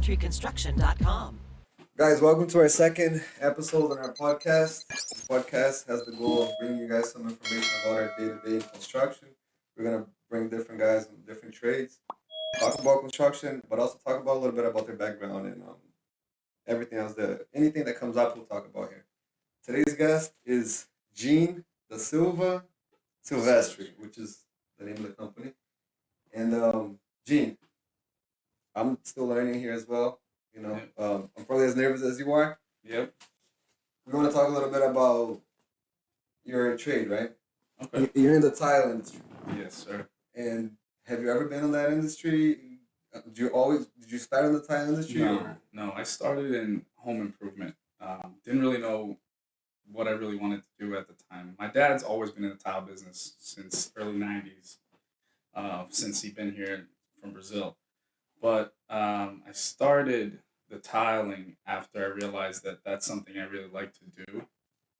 geometryconstruction.com. Guys, welcome to our second episode on our podcast. This podcast has the goal of bringing you guys some information about our day-to-day in construction. We're going to bring different guys in different trades, talk about construction, but also talk about a little bit about their background and everything else. Anything that comes up, we'll talk about here. Today's guest is Gene da Silva Silvestre, which is the name of the company. And Gene, I'm still learning here as well. You know, I'm probably as nervous as you are. Yep. We want to talk a little bit about your trade, right? Okay. You're in the tile industry. Yes, sir. And have you ever been in that industry? Did you start in the tile industry? No. I started in home improvement. Didn't really know what I really wanted to do at the time. My dad's always been in the tile business since early 90s, since he'd been here from Brazil. But I started the tiling after I realized that that's something I really like to do.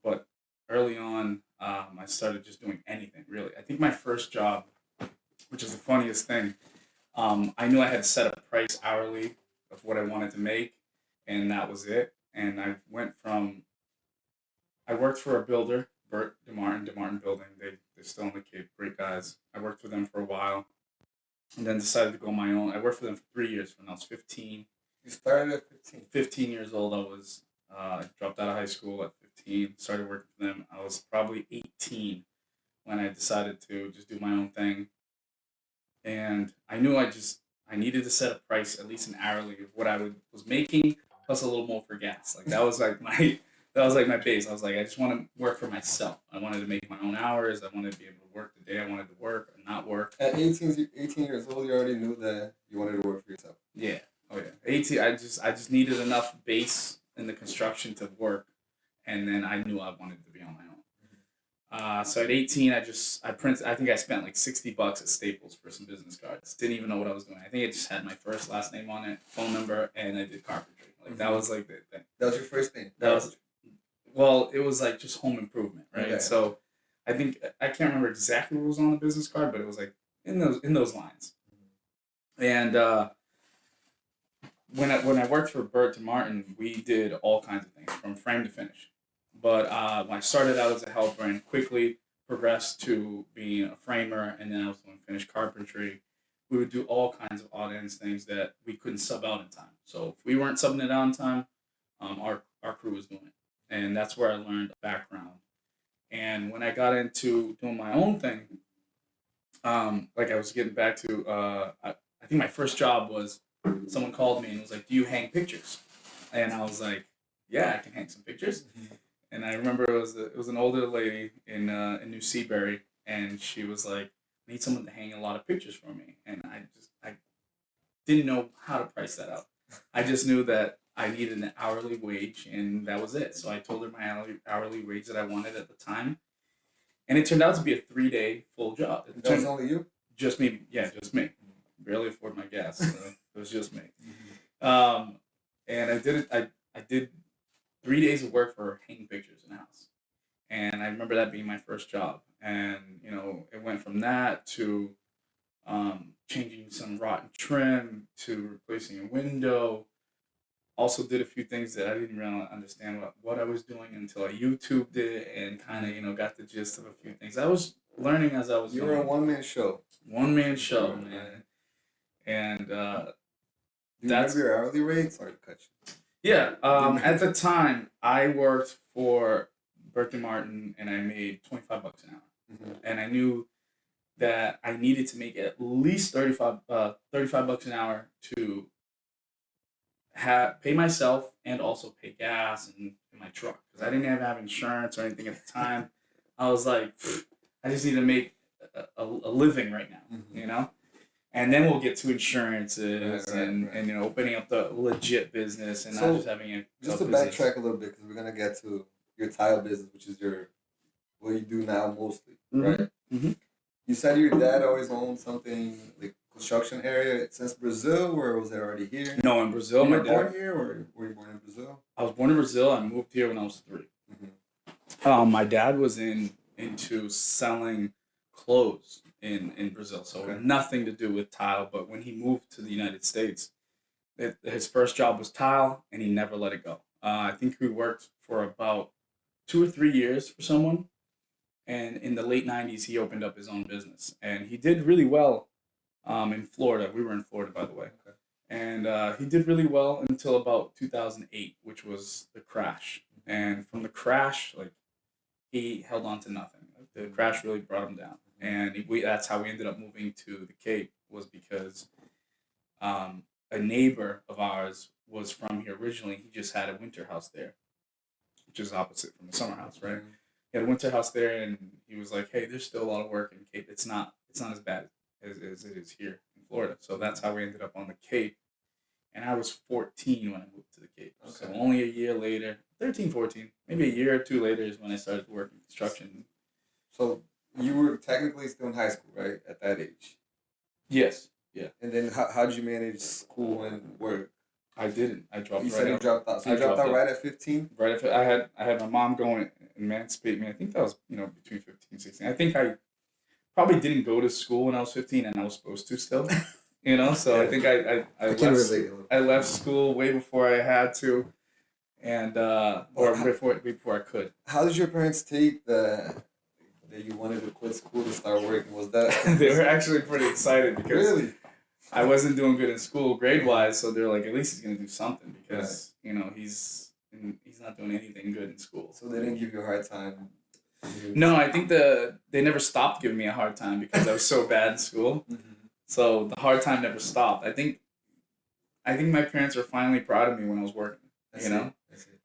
But early on, I started just doing anything, really. I think my first job, which is the funniest thing, I knew I had to set a price hourly of what I wanted to make, and that was it. And I worked for a builder, Bert DeMartin Building. They're still in the Cape, great guys. I worked for them for a while. And then decided to go on my own. I worked for them for 3 years when I was 15. You started at 15? 15 years old I was. I dropped out of high school at 15, started working for them. I was probably 18 when I decided to just do my own thing. And I knew I needed to set a price, at least an hourly, of what I was making, plus a little more for gas. Like that was like my base. I was like, I just want to work for myself. I wanted to make my own hours. I wanted to be able to work the day I wanted to work or not work. At 18 years old, you already knew that you wanted to work for yourself. Yeah. Oh yeah. 18. I just needed enough base in the construction to work, and then I knew I wanted to be on my own. So at 18, I think I spent like $60 at Staples for some business cards. Didn't even know what I was doing. I think it just had my first last name on it, phone number, and I did carpentry. Like that was like the thing. That was your first thing. Well, it was like just home improvement, right? Okay. So I think I can't remember exactly what was on the business card, but it was like in those lines. And when I worked for Bert DeMartin, we did all kinds of things from frame to finish. But when I started out as a helper and quickly progressed to being a framer, and then I was doing finished carpentry, we would do all kinds of odd ends things that we couldn't sub out in time. So if we weren't subbing it out in time, our crew was doing it. And that's where I learned background. And when I got into doing my own thing, like I was getting back to, I think my first job was someone called me and was like, "Do you hang pictures?" And I was like, "Yeah, I can hang some pictures." Mm-hmm. And I remember it was an older lady in New Seabury, and she was like, "I need someone to hang a lot of pictures for me." And I didn't know how to price that out. I just knew that I needed an hourly wage, and that was it. So I told her my hourly wage that I wanted at the time, and it turned out to be a 3-day full job. That was only you? Just me. Yeah, just me. Barely afford my gas. So it was just me. And I did it. I did 3 days of work for hanging pictures in a house, and I remember that being my first job. And it went from that to changing some rotten trim to replacing a window. Also did a few things that I didn't really understand what I was doing until I YouTubed it and kind of, got the gist of a few things. I was learning as I was going. You were a one-man show. One-man show, man. And do you remember your hourly rate? Sorry to cut you. Yeah. At the time, I worked for Bert DeMartin, and I made $25 an hour. Mm-hmm. And I knew that I needed to make at least $35 an hour to pay myself and also pay gas in my truck, because I didn't have insurance or anything at the time. I was like, I just need to make a living right now, mm-hmm. And then we'll get to insurances and opening up the legit business and not just having a just to business. Backtrack a little bit, because we're gonna get to your tile business, which is what you do now mostly, mm-hmm. right? Mm-hmm. You said your dad always owned something like construction area since Brazil, or was it already here? No, in Brazil. You were born here, or were you born in Brazil? I was born in Brazil. I moved here when I was 3. Mm-hmm. My dad was into selling clothes in Brazil, so nothing to do with tile. But when he moved to the United States, his first job was tile, and he never let it go. I think we worked for about 2 or 3 years for someone, and in the late '90s, he opened up his own business, and he did really well. In Florida, we were in Florida, by the way, Okay. and he did really well until about 2008, which was the crash. And from the crash, like he held on to nothing. Like, the crash really brought him down, and that's how we ended up moving to the Cape, was because a neighbor of ours was from here originally. He just had a winter house there, which is opposite from the summer house, right? Mhm. He had a winter house there, and he was like, "Hey, there's still a lot of work in Cape. It's not as bad as it is here in Florida." So that's how we ended up on the Cape. And I was 14 when I moved to the Cape. So Okay. only a year later, 13, 14, maybe a year or two later is when I started working construction. So you were technically still in high school, right? At that age. Yes, yeah, And then how did you manage school and work? I didn't. I dropped You right said you out. dropped out. So I you dropped dropped out out. right at 15? Right after I had my mom going and emancipate me. I think that was between 15 and 16. I think I probably didn't go to school when I was 15, and I was supposed to still. So I Yeah. think I I can left relate a little. I left school way before I had to, and or How, before I could. how did your parents take that you wanted to quit school to start working? Was that They were actually pretty excited because really? I wasn't doing good in school grade wise, so they're like, at least he's gonna do something because he's not doing anything good in school. So they didn't give you a hard time. No, I think they never stopped giving me a hard time because I was so bad in school. Mhm. So the hard time never stopped. I think my parents were finally proud of me when I was working. I You see. know,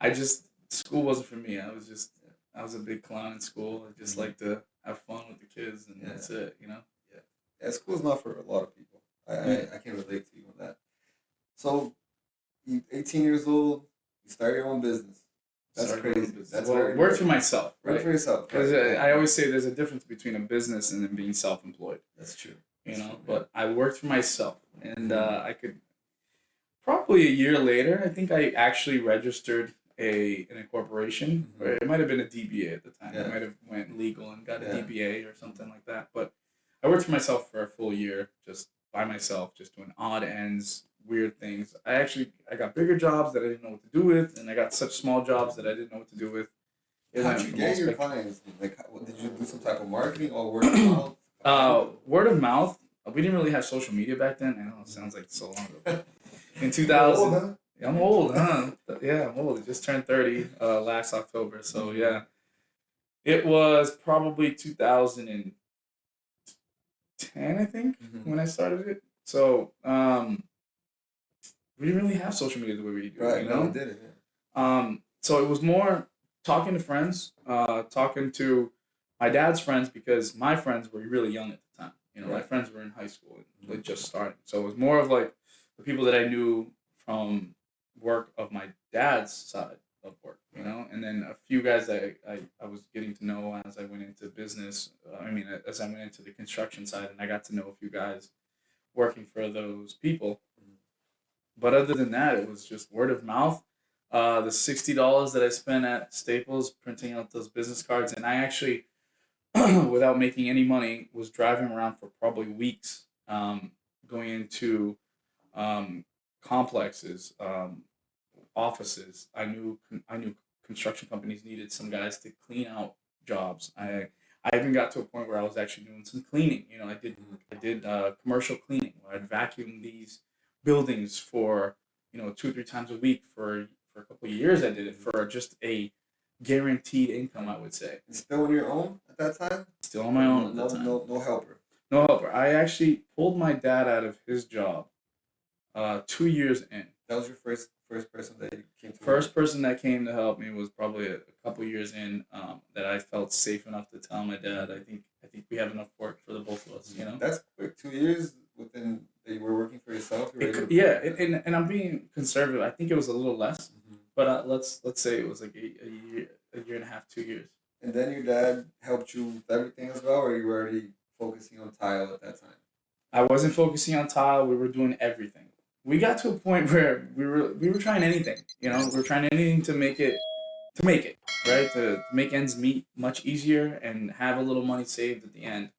I see. school wasn't for me. I was a big clown in school. I just Mhm. like to have fun with the kids, and Yeah. that's it. Yeah. Yeah, school's not for a lot of people. Yeah. I can relate to you on that. So you 18 years old, you start your own business. That's Started my own crazy. business. That's Well, very work for myself, work right? for yourself. Because Right. I always say there's a difference between a business and then being self-employed. That's true. But I worked for myself, and I could probably a year later. I think I actually registered in a corporation, Mhm. or it might have been a DBA at the time. Yeah. I might have went legal and got a Yeah. DBA or something like that. But I worked for myself for a full year, just by myself, just doing odd ends, weird things. I got bigger jobs that I didn't know what to do with, and I got such small jobs that I didn't know what to do with. It How'd went you from get all your spectrum. clients? Like, did you do some type of marketing or word of mouth? Word of mouth. We didn't really have social media back then. I know it sounds like so long ago. In You're 2000, old, huh? I'm old, huh? Yeah, I'm old. I just turned 30 last October. So yeah, it was probably 2010, I think, Mhm. when I started it. So we didn't really have social media the way we do, Right. you No, we know. did it. Yeah. So it was more talking to friends, talking to my dad's friends because my friends were really young at the time. My Right. friends were in high school and Mhm. just starting. So it was more of like the people that I knew from work of my dad's side of work, and then a few guys that I was getting to know as I went into business. As I went into the construction side, and I got to know a few guys working for those people. Mhm. But other than that, it was just word of mouth. The $60 that I spent at Staples printing out those business cards, and I actually, without making any money, was driving around for probably weeks, going into um, complexes, offices. I knew construction companies needed some guys to clean out jobs. I even got to a point where I was actually doing some cleaning. Mhm. I did commercial cleaning where I'd vacuum these buildings for 2 or 3 times a week for a couple of years. I did it for just a guaranteed income, I would say. And still on your own at that time? Still on my own at No, that time. no helper. No helper. I actually pulled my dad out of his job 2 years in. That was your first person that you came to. First person that came to help me was probably a couple years in, that I felt safe enough to tell my dad. I think we have enough work for the both of us. That's quick. 2 years within that you were working for yourself. You were able to Yeah, and I'm being conservative. I think it was a little less, Mhm. but let's say it was like a year and a half, 2 years. And then your dad helped you with everything as well, or you were already focusing on tile at that time? I wasn't focusing on tile. We were doing everything. We got to a point where we were trying anything. We were trying anything to make it, right, to make ends meet much easier and have a little money saved at the end.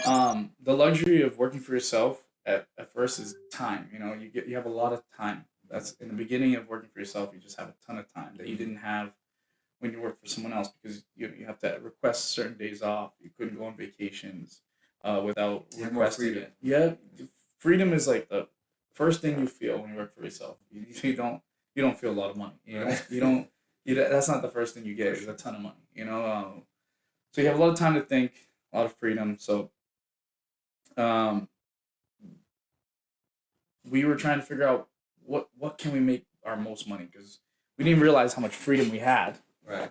The luxury of working for yourself at first is time. You have a lot of time. That's in the beginning of working for yourself. You just have a ton of time that you didn't have when you work for someone else, because you have to request certain days off. You couldn't go on vacations without You have more requesting freedom. it. Yeah, freedom is like the first thing you feel when you work for yourself. You don't feel a lot of money. Right. That's not the first thing you get. Is a ton of money. So you have a lot of time to think, a lot of freedom. So um, we were trying to figure out what can we make our most money, because we didn't realize how much freedom we had. Right.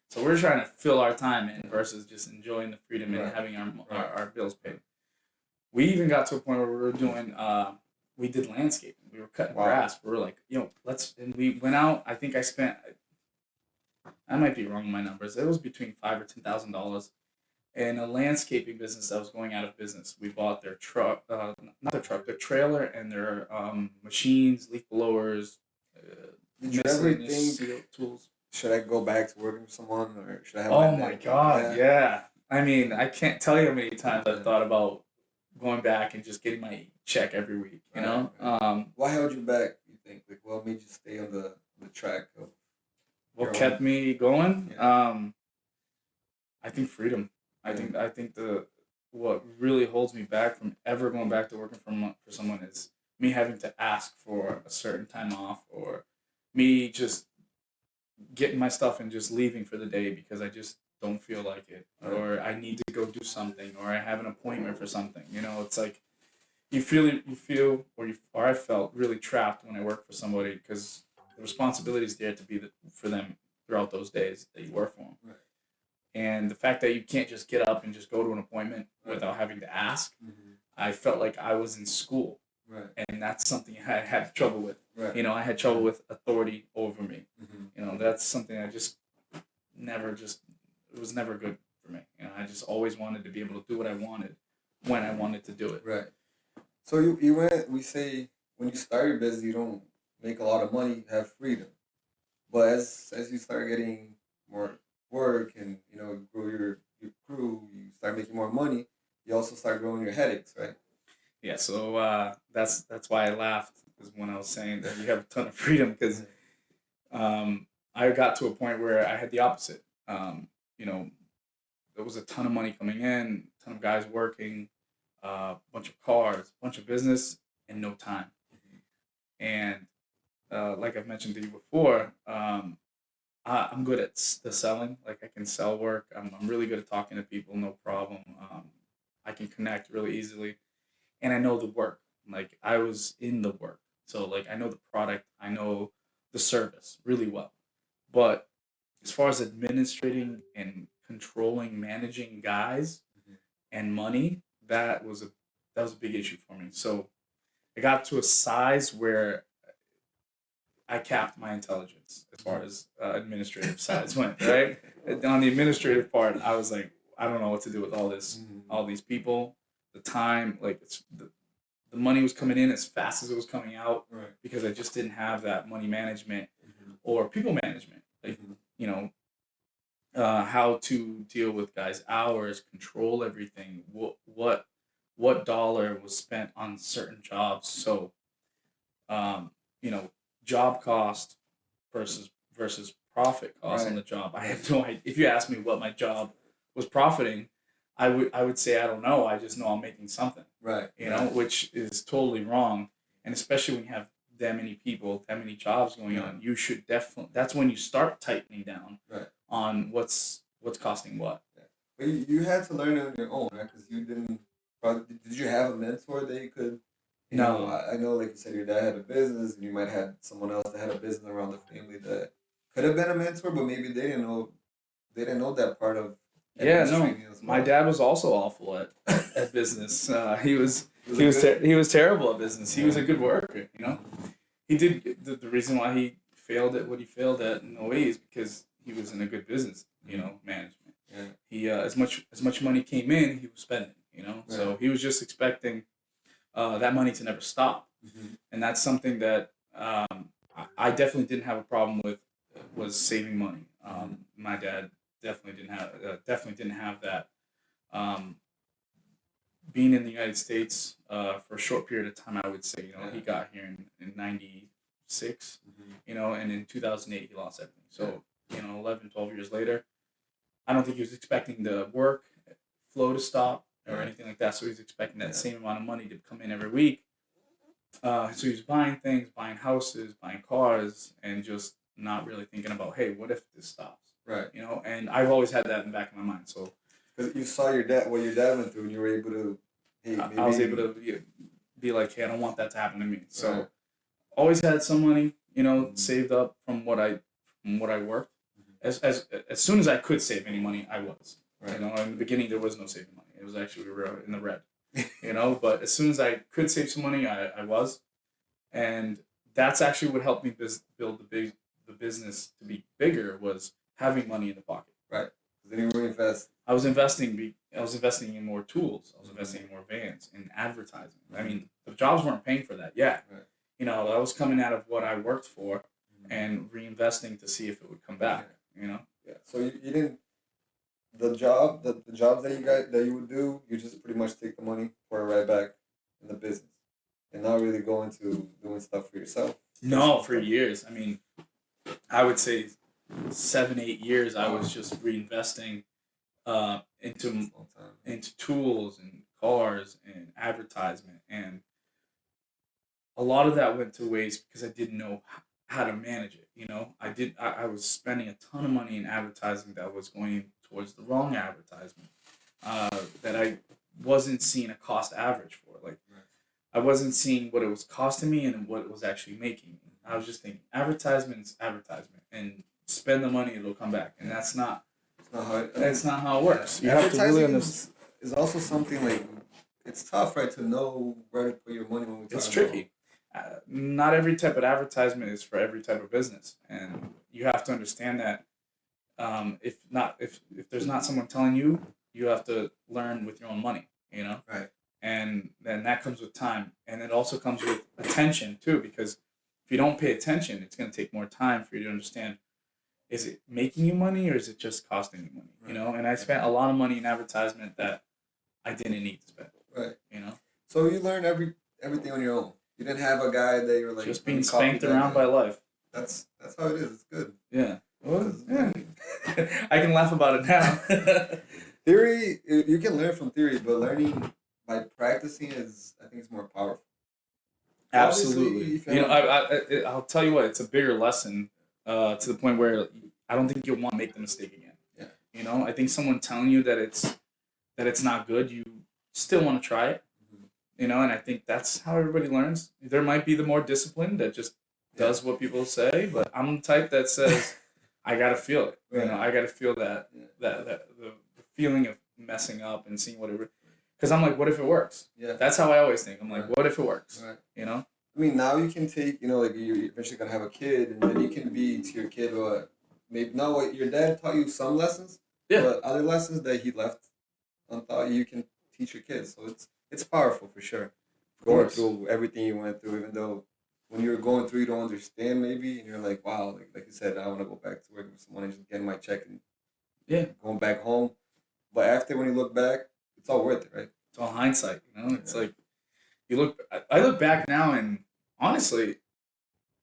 So we're trying to fill our time in versus just enjoying the freedom and Right. having our Right. our bills paid. We even got to a point where we were doing we did landscaping. We were cutting Wow. grass. We were like, and we went out. I think I spent, I might be wrong in my numbers. It was between $5,000 or $10,000 in a landscaping business that was going out of business. We bought their truck, not their truck, their trailer, and their machines, leaf blowers, Did you ever miscellaneous think, tools. should I go back to working for someone, or should I have Oh my my dad? God, yeah. I mean, I can't tell you how many times I've thought about going back and just getting my check every week. Right. What held you back, you think? Like, what made you stay on the track of What your kept own? me going? Yeah. I think freedom. I Yeah. think I think the what really holds me back from ever going back to working for someone is me having to ask for a certain time off, or me just getting my stuff and just leaving for the day because I just don't feel like it, Right. or I need to go do something, or I have an appointment for something. It's like or I felt really trapped when I worked for somebody, because the responsibility is there to be for them throughout those days that you work for them. Right. And the fact that you can't just get up and just go to an appointment Right. without having to ask, Mm-hmm. I felt like I was in school, Right. and that's something I had trouble with. Right. I had trouble with authority over me. Mm-hmm. That's something I just it was never good for me. I just always wanted to be able to do what I wanted when I wanted to do it. Right. So you went. We say when you start your business, you don't make a lot of money. You have freedom, but as you start getting more work and grow your crew, you start making more money. You also start growing your headaches, right? Yeah, so that's why I laughed, because when I was saying that you have a ton of freedom, because I got to a point where I had the opposite. There was a ton of money coming in, a ton of guys working, a bunch of cars, a bunch of business, and no time. And like I've mentioned to you before, I'm good at the selling. Like, I can sell work. I'm really good at talking to people, no problem. I can connect really easily, and I know the work. Like, I was in the work, so like I know the product, I know the service really well. But as far as administrating and controlling, managing guys Mhm. and money, that was a big issue for me. So I got to a size where I capped my intelligence as far as administrative sides went. Right. And on the administrative part, I was like, I don't know what to do with all these people, the time, like the money was coming in as fast as it was coming out, Right. because I just didn't have that money management Mm-hmm. or people management. Like, Mm-hmm. you know, how to deal with guys' hours, control everything, what dollar was spent on certain jobs. So, um, you know, job cost versus profit cost on Right. the job. I have no idea. If you ask me what my job was profiting, I would say I don't know. I just know I'm making something. Right. Which is totally wrong. And especially when you have that many people, that many jobs going Yeah. on, you should definitely. That's when you start tightening down Right. on what's costing what. Yeah. But you had to learn it on your own, right? Because you didn't. Did you have a mentor that you could? No. I know, like you said, your dad had a business, and you might have had someone else that had a business around the family that could have been a mentor, but maybe they didn't know. They didn't know that part of Yeah, no. administrating as My well. dad was also awful at business. He was He was a good. he was terrible at business. He was a good worker. Mhm. He did the reason why he failed at what he failed at in a way is because he was in a good business, management. Yeah. He as much money came in, he was spending. So Right. he was just expecting that money to never stop, Mhm. and that's something that I definitely didn't have a problem with, was saving money. My dad definitely didn't have that um, being in the United States for a short period of time, I would say, he got here in 96, and in 2008 he lost everything. So, 11, 12 years later, I don't think he was expecting the work flow to stop or anything like that. So he's expecting that same amount of money to come in every week. So he was buying things, buying houses, buying cars, and just not really thinking about, hey, what if this stops? Right. And I've always had that in the back of my mind. So because you saw your dad, what your dad went through, and you were able to, hey, maybe I was able to be like, hey, I don't want that to happen to me. So always had some money, saved up from what I worked. As soon as I could save any money, I was. Right. In the beginning there was no saving money. It was actually, we were in the red. But as soon as I could save some money, I was, and that's actually what helped me build the business to be bigger, was having money in the pocket. Right. Then you reinvest. I was investing in more tools. I was investing in more vans, in advertising. I mean, the jobs weren't paying for that yet. Right. I was coming out of what I worked for and reinvesting to see if it would come back. Yeah. So you didn't. The jobs that you would do, you just pretty much take the money, pour it right back in the business, and not really go into doing stuff for yourself. No, for years. I mean, I would say 7-8 years. I was just reinvesting into tools and cars and advertisement, and a lot of that went to waste because I didn't know how to manage it. I was spending a ton of money in advertising that was going towards the wrong advertisement, that I wasn't seeing a cost average for. Like, I wasn't seeing what it was costing me and what it was actually making me. I was just thinking, advertisement is advertisement, and spend the money, it'll come back. And that's not how it works. You have to really understand. Is also something like, it's tough, right, to know where to put your money when we talk. It's tricky. Not every type of advertisement is for every type of business, and you have to understand that. If there's not someone telling you, you have to learn with your own money. Right. And then that comes with time, and it also comes with attention too, because if you don't pay attention, it's going to take more time for you to understand, is it making you money or is it just costing you money? Right. And I spent a lot of money in advertisement that I didn't need to spend. Right. So you learned everything on your own. You didn't have a guy that you were like just being spanked around by life. That's how it is. It's good. Yeah. Well, yeah. I can laugh about it now. Theory, you can learn from theory, but learning by practicing I think it's more powerful. Absolutely. I'll tell you what, it's a bigger lesson to the point where I don't think you'll want to make the mistake again. Yeah. I think someone telling you that it's not good, you still want to try it. And I think that's how everybody learns. There might be the more disciplined that just does what people say, but I'm the type that says, I gotta feel it. Right. I gotta feel that the feeling of messing up and seeing what it. Because I'm like, what if it works? Yeah. That's how I always think. I'm like, what if it works? Right. I mean, now you can take, like you're eventually gonna have a kid, and then you can be to your kid maybe not what your dad taught you some lessons, but other lessons that he left untaught you can teach your kids. So it's powerful for sure. Going through everything you went through, even though when you're going through, you don't understand maybe, and you're like, wow, like you said, I want to go back to work with someone and just getting my check and going back home. But after, when you look back, it's all worth it, right? It's all hindsight, It's like, I look back now, and honestly,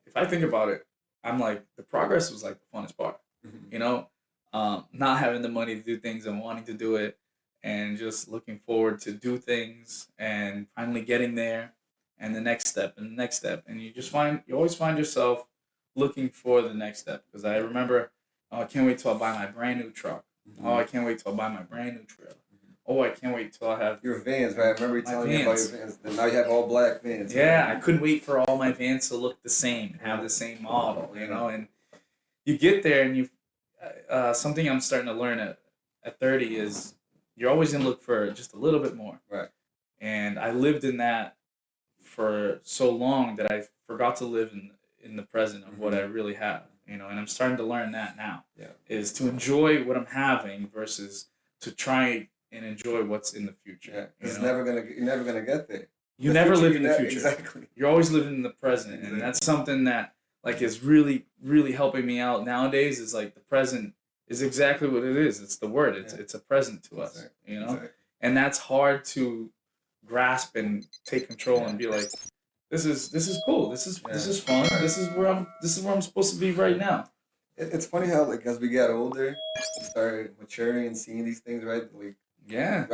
if I think about it, I'm like, the progress was like the funnest part. Not having the money to do things and wanting to do it, and just looking forward to do things and finally getting there, and the next step and the next step. And you always find yourself looking for the next step. Because I remember, I can't wait till I buy my brand new truck. Oh, I can't wait till I buy my brand new trailer. Oh, I can't wait till I have your vans, right? I remember you telling me about your vans. And now you have all black vans. Yeah, right? I couldn't wait for all my vans to look the same and have the same model, and you get there, and you something I'm starting to learn at 30 is you're always going to look for just a little bit more. Right. And I lived in that for so long that I forgot to live in the present of what I really have, and I'm starting to learn that now. Yeah. Is to enjoy what I'm having versus to try and enjoy what's in the future. Yeah. You're never gonna get there. You never live in the future. Exactly. You're always living in the present. Exactly. And that's something that is really, really helping me out nowadays, is like the present is exactly what it is. It's the word. It's a present to us, Exactly. And that's hard to grasp and take control and be like, this is cool. This is fun. This is where I'm supposed to be right now. It's funny how like as we get older, we start maturing and seeing these things, right? Like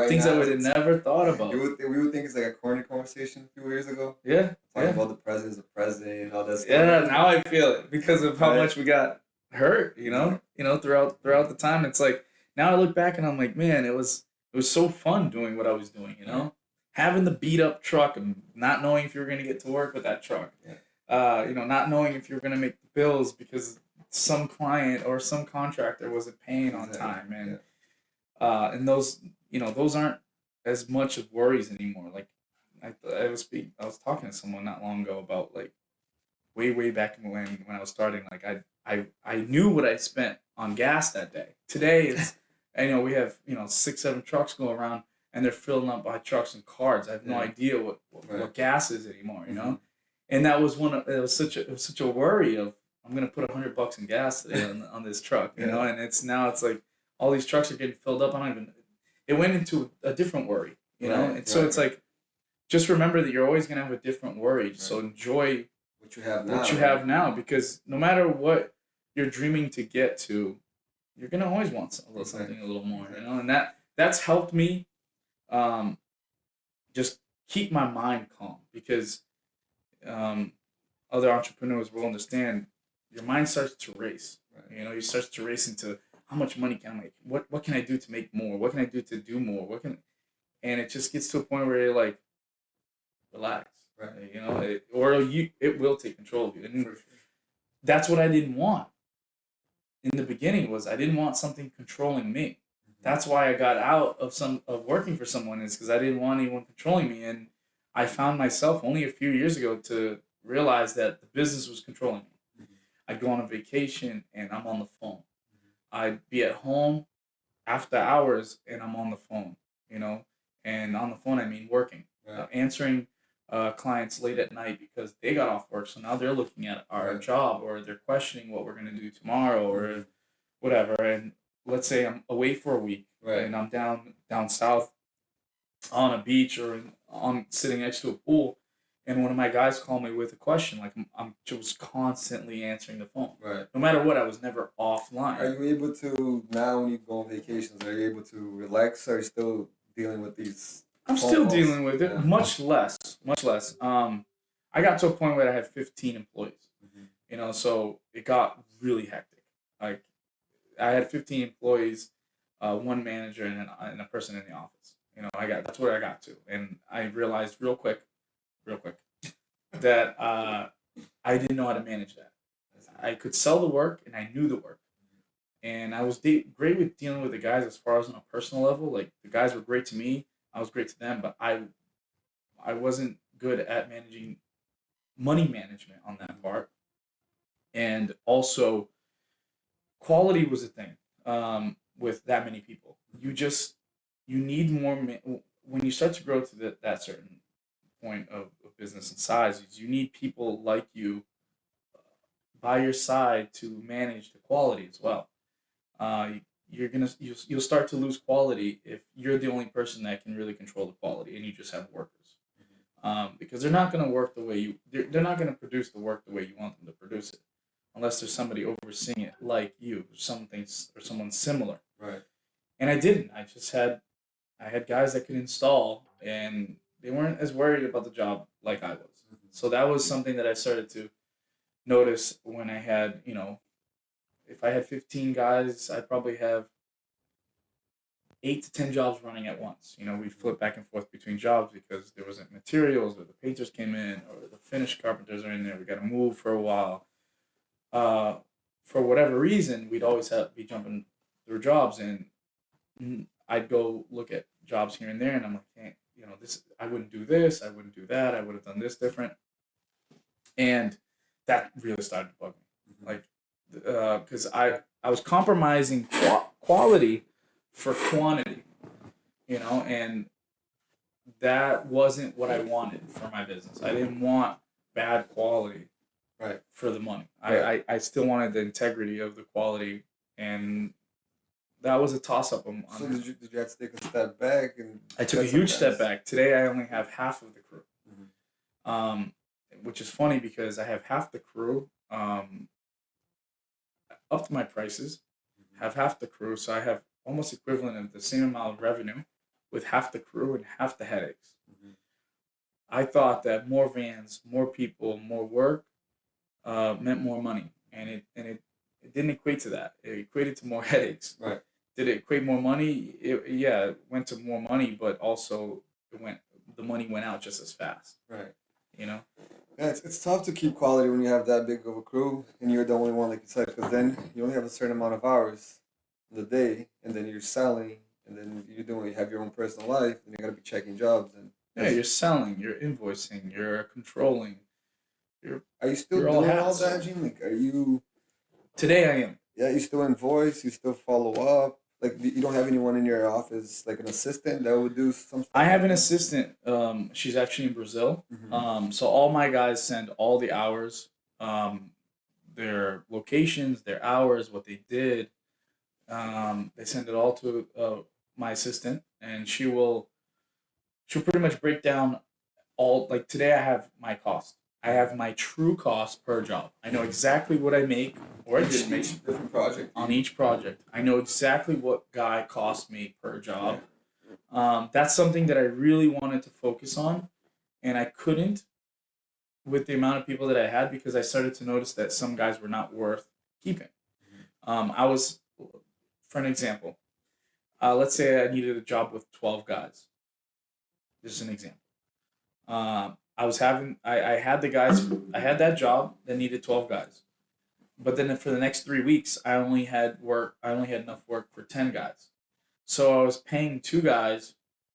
things I would have never thought about. We would think it's like a corny conversation a few years ago. Talking about the president's a president, all that stuff. Now I feel it because of how much we got hurt. Throughout the time. It's like now I look back and I'm like, man, it was so fun doing what I was doing. Having the beat up truck and not knowing if you were going to get to work with that truck. Not knowing if you were going to make the bills because some client or some contractor wasn't paying on time, and those aren't as much of worries anymore. Like I was talking to someone not long ago about like way back when I was starting. Like I knew what I spent on gas that day. Today is we have 6-7 trucks go around and they're filling up by trucks and cars. I have no idea what gas is anymore. And that was it was such a worry of I'm gonna put $100 in gas today on this truck. And it's like all these trucks are getting filled up. It went into a different worry. So it's like just remember that you're always gonna have a different worry. Right. So enjoy what you have now, because no matter what you're dreaming to get to, you're gonna always want something a little more. And that's helped me just keep my mind calm, because other entrepreneurs will understand your mind starts to race. Right. You start to race into how much money can I make? What can I do to make more? What can I do to do more? And it just gets to a point where you're like, relax. Right. It will take control of you. And that's what I didn't want in the beginning. Was I didn't want something controlling me. Mm-hmm. That's why I got out of working for someone, is because I didn't want anyone controlling me. And I found myself only a few years ago to realize that the business was controlling me. Mm-hmm. I'd go on a vacation and I'm on the phone. Mm-hmm. I'd be at home after hours and I'm on the phone, and on the phone, I mean working, answering clients late at night because they got off work. So now they're looking at our job, or they're questioning what we're going to do tomorrow or whatever. And let's say I'm away for a week and I'm down south on a beach or on sitting next to a pool, and one of my guys called me with a question. Like I'm just constantly answering the phone. Right. No matter what, I was never offline. Are you able to, now when you go on vacations, are you able to relax, or are you still dealing with these? I'm still dealing with it, much less. I got to a point where I had 15 employees, so it got really hectic. Like I had 15 employees, one manager and a person in the office. That's where I got to, and I realized real quick, that I didn't know how to manage that. I could sell the work, and I knew the work, and I was great with dealing with the guys as far as on a personal level. Like the guys were great to me. I was great to them, but I wasn't good at managing money management on that part. And also, quality was a thing with that many people. You need more, when you start to grow to that certain point of business and size, you need people like you by your side to manage the quality as well. You'll start to lose quality if you're the only person that can really control the quality and you just have workers, because they're not going to work the way they're not going to produce the work the way you want them to produce it, unless there's somebody overseeing it like you, or someone similar. Right. And I didn't. I had guys that could install, and they weren't as worried about the job like I was. Mm-hmm. So that was something that I started to notice when I had, if I had 15 guys, I'd probably have 8 to 10 jobs running at once. We flip back and forth between jobs because there wasn't materials, or the painters came in, or the finished carpenters are in there. We got to move for a while. For whatever reason, we'd always be jumping through jobs, and I'd go look at jobs here and there, and I'm like, hey, I wouldn't do this, I wouldn't do that, I would have done this different. And that really started to bug me. Mm-hmm. Like, because I was compromising quality for quantity, and that wasn't what I wanted for my business. I didn't want bad quality for the money. Right. I still wanted the integrity of the quality, and that was a toss up. So did you have to take a step back and? I took a huge step back. Today I only have half of the crew, which is funny because I have half the crew. Upped my prices, have half the crew, so I have almost equivalent of the same amount of revenue with half the crew and half the headaches. I thought that more vans, more people, more work meant more money, and it didn't equate to that. It equated to more headaches. Right. Did it equate more money? It went to more money, but also the money went out just as fast. Right. You know. Yeah, it's tough to keep quality when you have that big of a crew and you're the only one, like you said, because then you only have a certain amount of hours in the day, and then you're selling, and then you have your own personal life, and you gotta be checking jobs and. Yeah, you're selling, you're invoicing, you're controlling. Are you still doing all that, Gene? Like, are you? Today I am. Yeah, you still invoice, you still follow up. Like, you don't have anyone in your office, like an assistant that would do something? I have an assistant. She's actually in Brazil. So all my guys send all the hours, their locations, their hours, what they did. They send it all to my assistant, and she'll pretty much break down all. Like today, I have my cost. I have my true cost per job. I know exactly what I make or I didn't make different project on each project. I know exactly what guy cost me per job. That's something that I really wanted to focus on, and I couldn't with the amount of people that I had because I started to notice that some guys were not worth keeping. I was, for an example, let's say I needed a job with 12 guys. Just an example. I had that job that needed 12 guys. But then for the next 3 weeks, I only had enough work for 10 guys. So I was paying 2 guys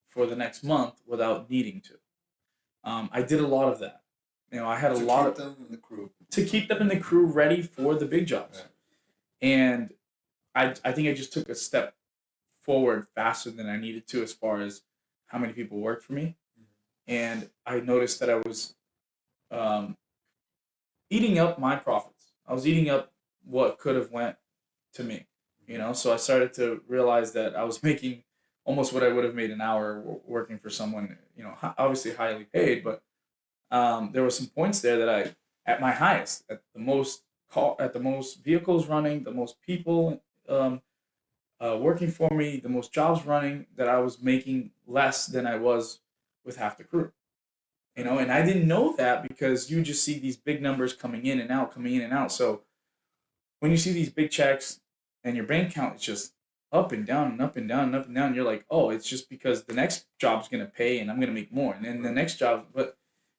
for the next month without needing to. I did a lot of that. I had a lot of them in the crew. To keep them in the crew ready for the big jobs. Yeah. And I think I just took a step forward faster than I needed to as far as how many people worked for me. And I noticed that I was eating up my profits. I was eating up what could have went to me, So I started to realize that I was making almost what I would have made an hour working for someone, obviously highly paid. But there were some points there that I, at my highest, at the most vehicles running, the most people working for me, the most jobs running, that I was making less than I was with half the crew. And I didn't know that because you just see these big numbers coming in and out. So when you see these big checks and your bank account is just up and down and up and down and up and down, you're like, oh, it's just because the next job's going to pay and I'm going to make more. And then the next job,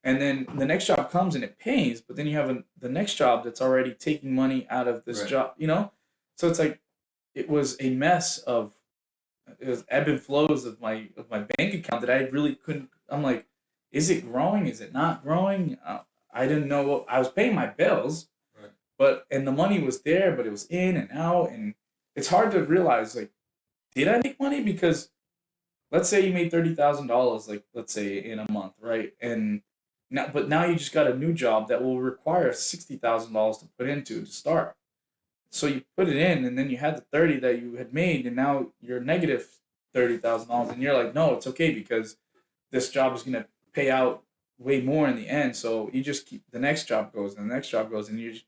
then the next job comes and it pays, but then you have the next job that's already taking money out of this job, So it's like, it was a mess of, it was ebb and flows of my bank account that I really couldn't. I'm like, is it growing? Is it not growing? I didn't know. I was paying my bills, and the money was there, but it was in and out, and it's hard to realize, like, did I make money? Because let's say you made $30,000, like, let's say in a month, right? And now you just got a new job that will require $60,000 to put into to start. So you put it in, and then you had the 30 that you had made, and now you're negative $30,000, and you're like, no, it's okay because this job is gonna pay out way more in the end. So you just keep the next job goes, and the next job goes, and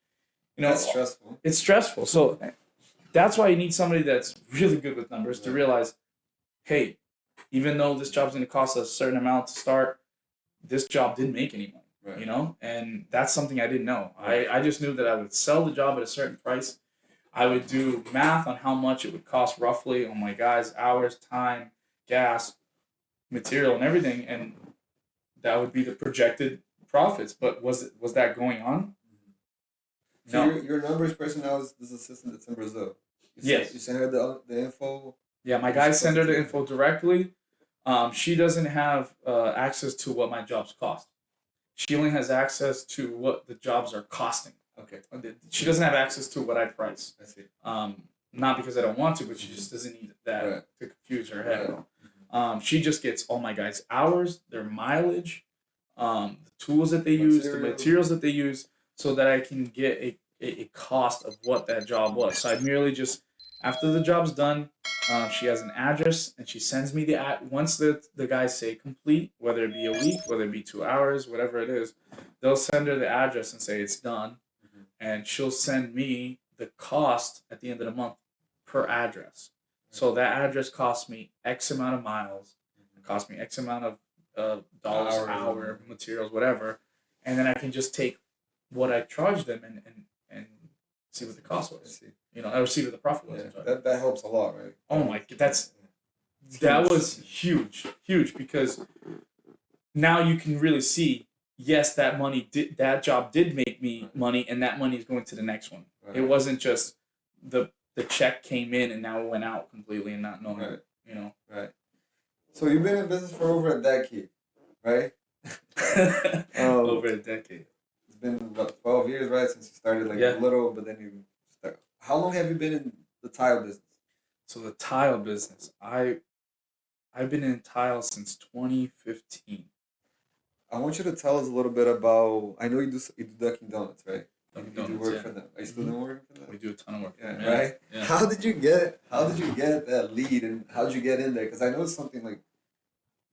that's stressful. It's stressful. So that's why you need somebody that's really good with numbers to realize, hey, even though this job's gonna cost us a certain amount to start, this job didn't make any money. And that's something I didn't know. I just knew that I would sell the job at a certain price. I would do math on how much it would cost roughly on my guys' hours, time, gas, material, and everything, and that would be the projected profits. But was that going on? So no. Your numbers person now is this assistant that's in Brazil. You send her the info. Yeah, my guys send her the info directly. She doesn't have access to what my jobs cost. She only has access to what the jobs are costing. Okay. She doesn't have access to what I price. I see. Not because I don't want to, but she just doesn't need that to confuse her head. She just gets all my guys' hours, their mileage, the tools that they use, the materials that they use, so that I can get a cost of what that job was. So I merely just After the job's done, she has an address and she sends me once the guys say complete, whether it be a week, whether it be 2 hours, whatever it is, they'll send her the address and say it's done, and she'll send me the cost at the end of the month per address. So that address costs me X amount of miles, it costs me X amount of dollars an hour, materials, whatever, and then I can just take what I charged them and see what the cost was. I see what the profit was. That helps a lot, right? Oh my, that was huge because now you can really see. Yes, that job did make me money, and that money is going to the next one. Right. It wasn't just the check came in and now it went out completely and not knowing. Right. Right. So you've been in business for over a decade, right? Over a decade. It's been about 12 years, right, since you started a little, but then you start. How long have you been in the tile business? So the tile business, I've been in tile since 2015. I want you to tell us a little bit about. I know you do Dunkin' Donuts, right? Dunkin' You do work for them. Are you still doing work for them? We do a ton of work for them. Right? Yeah. How did you get that lead, and how did you get in there? Because I know it's something like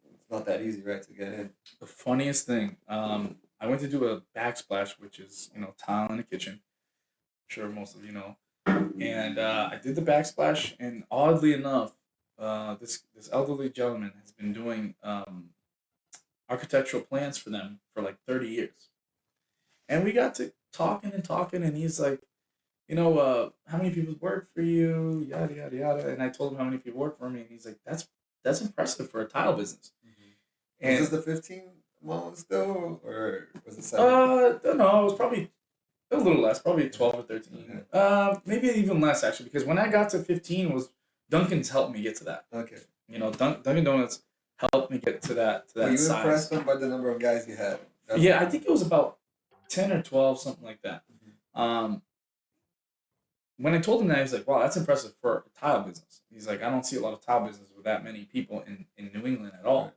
it's not that easy, right, to get in. The funniest thing, I went to do a backsplash, which is tile in the kitchen. I'm sure most of you know. And I did the backsplash, and oddly enough, this elderly gentleman has been doing architectural plans for them for like 30 years. And we got to talking, and he's like, how many people work for you? Yada, yada, yada. And I told him how many people work for me, and he's like, that's impressive for a tile business. Mm-hmm. And was this the 15 month still, or was it 7? No, it was probably a little less, probably 12 or 13. Okay. Maybe even less, actually, because when I got to 15 was Dunkin's helped me get to that. Okay. Dunkin' Donuts helped me get to that Were you size. Impressed by the number of guys you had? I think it was about 10 or 12, something like that. Mm-hmm. When I told him that, he was like, wow, that's impressive for a tile business. He's like, I don't see a lot of tile business with that many people in New England at all. Right.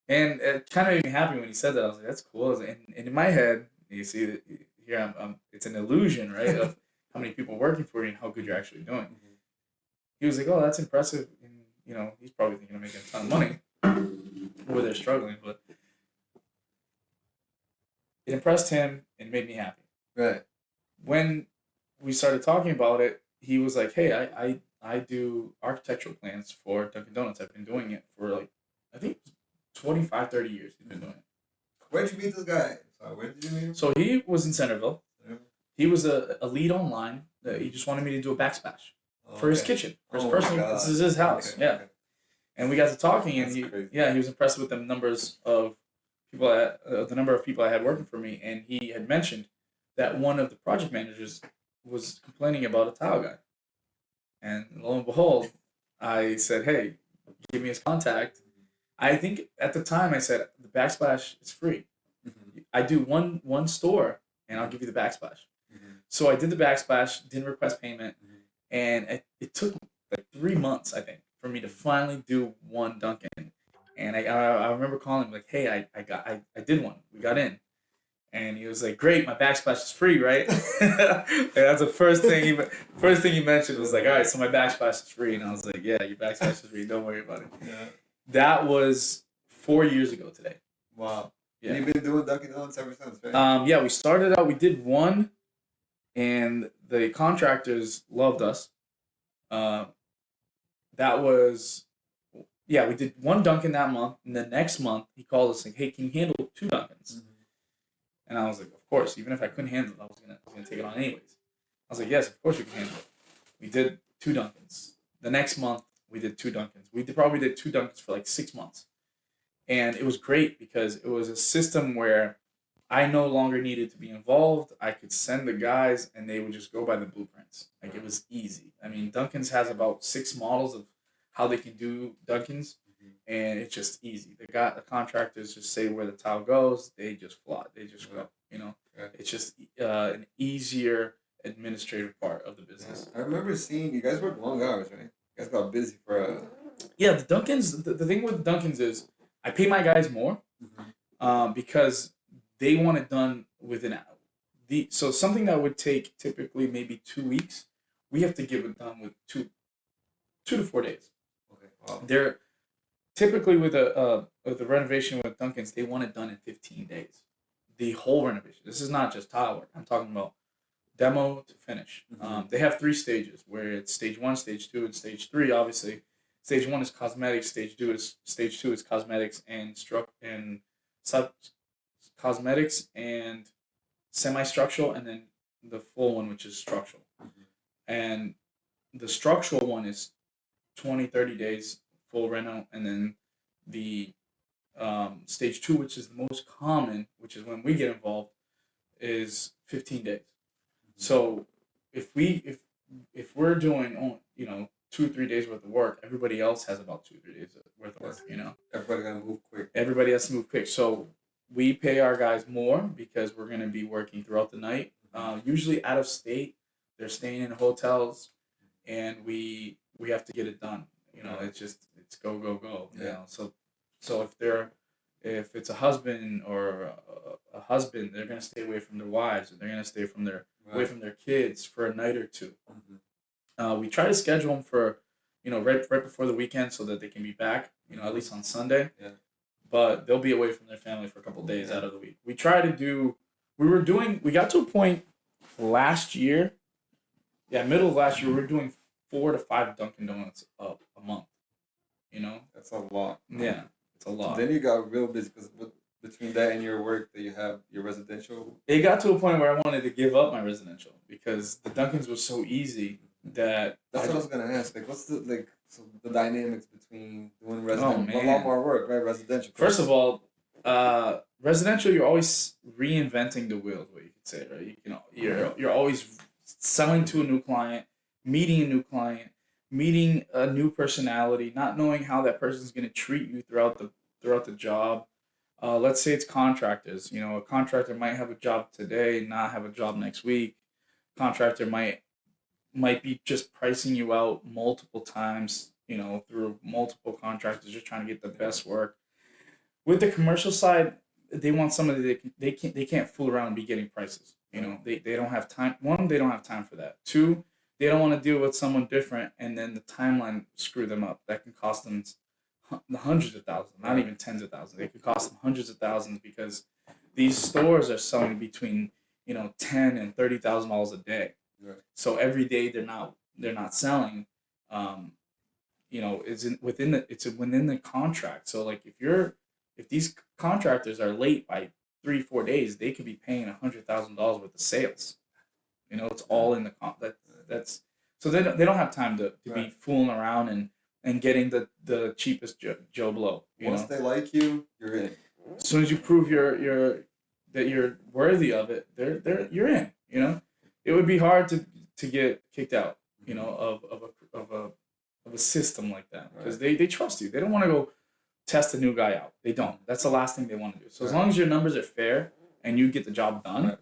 And it kind of made me happy when he said that. I was like, that's cool. And in my head, you see, here it's an illusion, right, of how many people are working for you and how good you're actually doing. Mm-hmm. He was like, oh, that's impressive. And, he's probably thinking of making a ton of money where they're struggling, but it impressed him and made me happy. Right. When we started talking about it, he was like, hey, I do architectural plans for Dunkin' Donuts. I've been doing it for I think 25, 30 years he's been doing it. Where'd you meet this guy? Where did you meet him? So he was in Centerville. Yeah. He was a lead online. He just wanted me to do a backsplash for his kitchen, for his personal. This is his house. Okay. Yeah. Okay. And we got to talking, and he was impressed with the numbers of people, the number of people I had working for me, and he had mentioned that one of the project managers was complaining about a tile guy. And lo and behold, I said, hey, give me his contact. I think at the time I said, the backsplash is free. Mm-hmm. I do one store, and I'll give you the backsplash. Mm-hmm. So I did the backsplash, didn't request payment, and it took like 3 months, I think, for me to finally do one Dunkin'. And I remember calling him like, hey, I did one. We got in. And he was like, great, my backsplash is free, right? And that's the first thing he mentioned was like, all right, so my backsplash is free. And I was like, yeah, your backsplash is free. Don't worry about it. Yeah. That was 4 years ago today. Wow. Yeah. And you've been doing Dunkin' Donuts ever since, right? Yeah, we started out, we did one, and the contractors loved us. We did one Dunkin' that month, and the next month he called us like, hey, can you handle 2 Dunkins? Mm-hmm. And I was like, of course. Even if I couldn't handle it, I was gonna take it on anyways. I was like, yes, of course we can handle it. We did 2 Dunkins. The next month we did 2 Dunkins. We probably did 2 Dunkins for like 6 months, and it was great because it was a system where I no longer needed to be involved. I could send the guys, and they would just go by the blueprints. Like, it was easy. I mean, Dunkin's has about 6 models of how they can do Dunkin's. And it's just easy. The contractors just say where the tile goes. They just fly. They just go. Yeah. It's just an easier administrative part of the business. Yeah. I remember seeing you guys work long hours, right? You guys got busy for. Yeah, the Dunkin's. The thing with Dunkin's is I pay my guys more, because they want it done within. So something that would take typically maybe 2 weeks, we have to give it done with 2 to 4 days. Okay. Wow. They're typically with the renovation with Duncan's, they want it done in 15 days. The whole renovation. This is not just tile work. I'm talking about demo to finish. They have 3 stages where it's stage 1, stage 2, and stage 3. Obviously, stage 1 is cosmetics. Stage 2 is cosmetics and sub cosmetics and semi-structural, and then the full one, which is structural. And the structural one is 20-30 days full reno, and then the stage 2, which is the most common, which is when we get involved, is 15 days. So if we're doing 2-3 days worth of work, everybody else has about 2-3 days worth of work. Everybody gotta move quick. Everybody has to move quick. So we pay our guys more because we're gonna be working throughout the night. Usually out of state, they're staying in hotels, and we have to get it done. It's go go go. So if it's a husband or a husband, they're gonna stay away from their wives, and they're gonna stay away from their kids for a night or two. We try to schedule them for, right before the weekend so that they can be back, at least on Sunday. Yeah. But they'll be away from their family for a couple of days out of the week. We got to a point last year, middle of last year, we were doing 4 to 5 Dunkin' Donuts a month. That's a lot. Yeah, it's a lot. So then you got real busy because between that and your work, that you have your residential. It got to a point where I wanted to give up my residential because the Dunkin's was so easy that. That's what I was gonna ask. Like, what's the dynamics between doing residential? A lot more work, right? Residential. First of all, residential, you're always reinventing the wheel, what you could say, right? You're always selling to a new client, meeting a new client, meeting a new personality, not knowing how that person's going to treat you throughout the job. Let's say it's contractors. A contractor might have a job today, not have a job next week. Contractor might be just pricing you out multiple times, through multiple contractors, just trying to get the best work. With the commercial side, they want somebody they can't fool around and be getting prices. They don't have time. One, they don't have time for that. Two, they don't want to deal with someone different, and then the timeline screw them up. That can cost them the hundreds of thousands, not even tens of thousands. It could cost them hundreds of thousands because these stores are selling between $10,000 and $30,000 a day. Right. So every day they're not selling. It's within the contract. So like if these contractors are late by 3-4 days, they could be paying $100,000 worth of sales. It's all in the that's so they don't have time to be fooling around and getting the cheapest Joe Blow. Once they like you, you're in. As soon as you prove that you're worthy of it, you're in. It would be hard to get kicked out. Of a system like that because they trust you. They don't want to go test a new guy out. They don't. That's the last thing they want to do. So as long as your numbers are fair and you get the job done,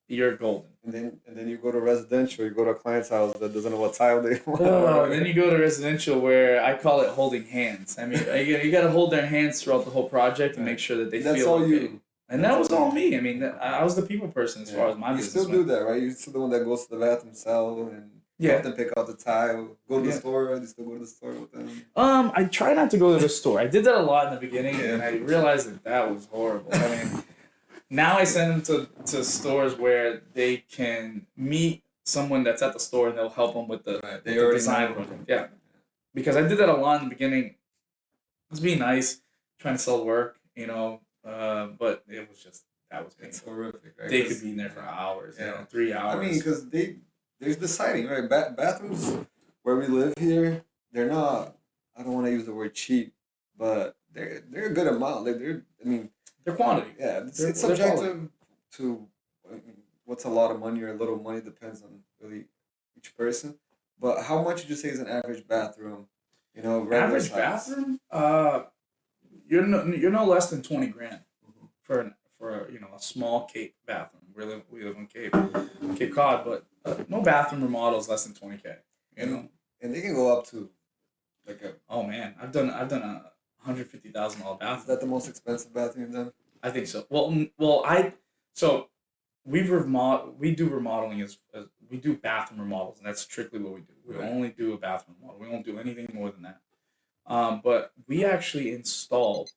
you're golden. And then you go to residential. You go to a client's house that doesn't know what tile they want. Oh, and then you go to residential where I call it holding hands. I mean, you got to hold their hands throughout the whole project and make sure that they feel. That's all okay. you. And that was all me. I mean, I was the people person as far as my business. You still do that, right? You're still the one that goes to the bathroom cell and help them pick out the tile. Go to the store. You still go to the store with them? I try not to go to the store. I did that a lot in the beginning, and I realized that was horrible. I mean, now I send them to stores where they can meet someone that's at the store, and they'll help them with the design project. Yeah, because I did that a lot in the beginning. It was being nice, trying to sell work, but it was just that was painful. It's horrific. Right? They could be in there for hours, 3 hours. I mean, because there's the siting, right? Bathrooms where we live here, they're not. I don't want to use the word cheap, but they're a good amount. Like their quantity. Yeah, it's subjective to what's a lot of money or a little money, depends on really each person. But how much would you say is an average bathroom? Average size? Bathroom? You're no less than $20,000 for a small Cape bathroom. We live in Cape Cod, but no bathroom remodel is less than $20,000. And they can go up to oh man, I've done a $150,000 bathroom. Is that the most expensive bathroom you've done? I think so. So we do remodeling as we do bathroom remodels, and that's strictly what we do. We only do a bathroom remodel. We won't do anything more than that. But we actually installed.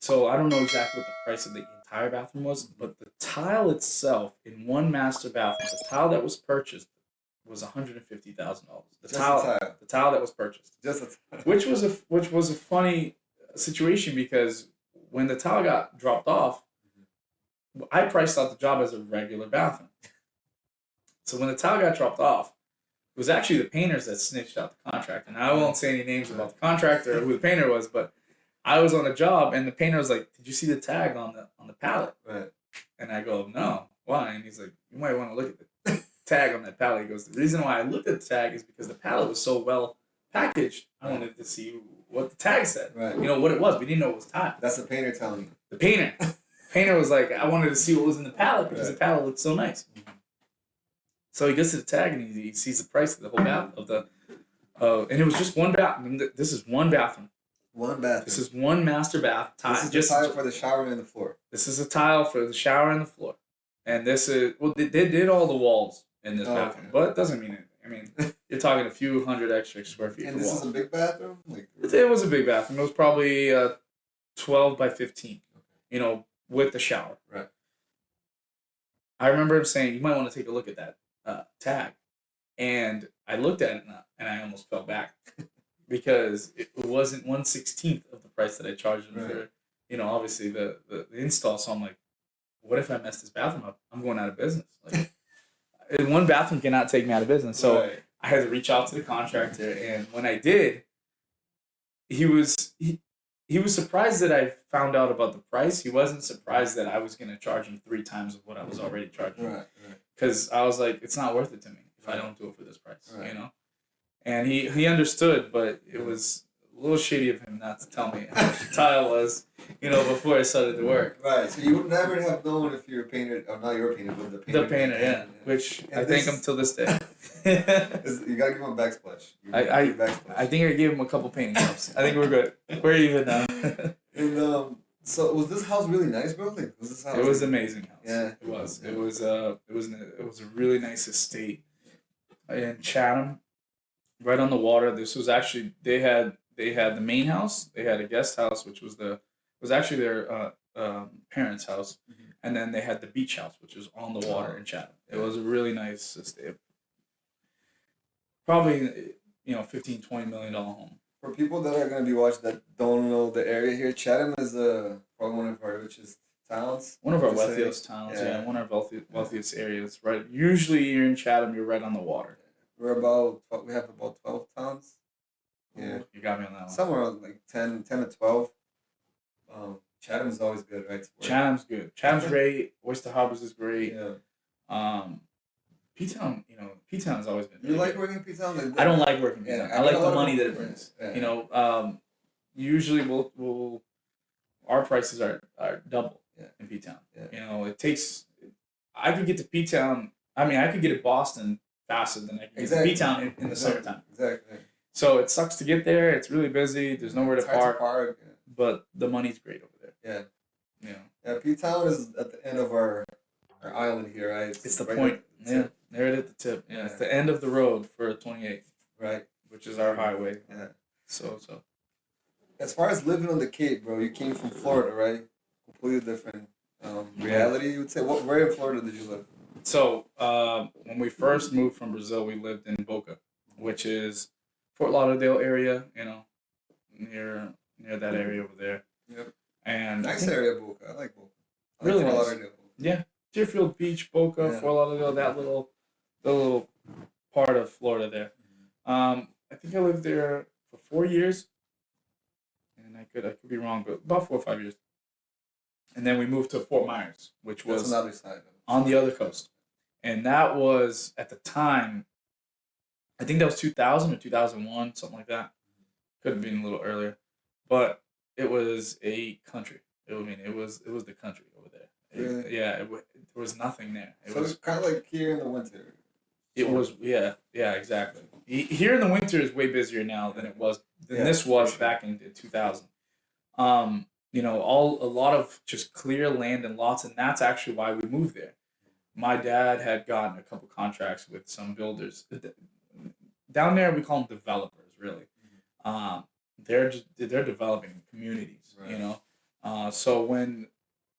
So I don't know exactly what the price of the entire bathroom was, but the tile itself in one master bathroom, the tile that was purchased was $150,000. The tile that was purchased, Just a tile. which was a funny situation because when the tile got dropped off, I priced out the job as a regular bathroom. So when the tile got dropped off, it was actually the painters that snitched out the contractor. Now I won't say any names about the contractor or who the painter was, but I was on a job and the painter was like, "Did you see the tag on the pallet?" Right. And I go, "No, why?" And he's like, "You might want to look at the tag on that pallet." He goes, "The reason why I looked at the tag is because the pallet was so well packaged. I wanted to see what the tag said. Right. You know what it was. We didn't know it was tile." That's the painter telling you. The painter was like, "I wanted to see what was in the pallet because the pallet looked so nice." So he gets to the tag and he sees the price of the whole bath of the, and it was just one bathroom. This is one bathroom. One bathroom. This is one master bath tile. This is just the tile for the shower and the floor. This is a tile for the shower and the floor, and this is they did all the walls in this bathroom, but it doesn't mean anything. I mean, you're talking a few hundred extra square feet. And this is a big bathroom. It was a big bathroom. It was probably 12 by 15. You know, with the shower. Right. I remember him saying, "You might want to take a look at that tag," and I looked at it and I almost fell back because it wasn't 1/16 of the price that I charged him for. You know, obviously the install. So I'm like, what if I mess this bathroom up? I'm going out of business. Like, one bathroom cannot take me out of business. So I had to reach out to the contractor, and when I did, he was surprised that I found out about the price. He wasn't surprised that I was going to charge him 3 times of what I was already charging. Right. Because I was like, it's not worth it to me if I don't do it for this price, you know? And he understood, but it was a little shitty of him not to tell me how much the tile was, you know, before I started the work. Right. So you would never have known if you were painted, or not your painter, but the painter. The painter, yeah. Which I thank him till this day. You gotta give him a backsplash. I think I gave him a couple painting jobs. I think we're good. We're even now. And so was this house really nice, bro? Like, was this house? It was an amazing house. Yeah. It was. It was a really nice estate in Chatham, right on the water. This was actually they had the main house. They had a guest house, which was actually their parents' house, and then they had the beach house, which was on the water in Chatham. It was a really nice estate. Probably, $15-20 million home. For people that are gonna be watching that don't know the area here, Chatham is probably one of our richest towns. One of our wealthiest towns, one of our wealthiest areas. Right. Usually, you're in Chatham. You're right on the water. We have about 12 towns. Yeah, you got me on that one. Somewhere around like 10 to 12. Chatham is always good, right? Chatham's good. Chatham's great. Oyster Harbors is great. Yeah. P-Town, P-Town has always been. You like working in P-Town? Like I don't like working in P-Town. I like the money that it brings. Yeah. Usually we'll our prices are double in P-Town. Yeah. It takes. I could get to P-Town. I mean, I could get to Boston faster than I could get to P-Town in the summertime. Exactly. So it sucks to get there. It's really busy. There's nowhere to park. But the money's great over there. Yeah. Yeah. P-Town is at the end of our island here, right? It's the right point. Yeah. There it is at the tip. Yeah. It's the end of the road for 28. Right. Which is our highway. Yeah. So. As far as living on the Cape, bro, you came from Florida, right? Completely different reality, you would say. Where in Florida did you live? So, when we first moved from Brazil, we lived in Boca, which is Fort Lauderdale area, near that area over there. Yep. And nice area, Boca. I like Boca. Really Fort nice. Lauderdale. Yeah. Deerfield Beach, Boca, Fort Lauderdale, the little part of Florida there. I think I lived there for 4 years, and I could be wrong, but about 4 or 5 years. And then we moved to Fort Myers, which was another side on the other coast, and that was at the time. I think that was 2000 or 2001, something like that. Could have been a little earlier, but it was a country. It was the country over there. Really? There was nothing there. It was kind of like here in the winter. It was, exactly. Here in the winter is way busier now than this was back in 2000. a lot of just clear land and lots, and that's actually why we moved there. My dad had gotten a couple contracts with some builders down there. We call them developers, really. Um, they're developing communities, Right. So when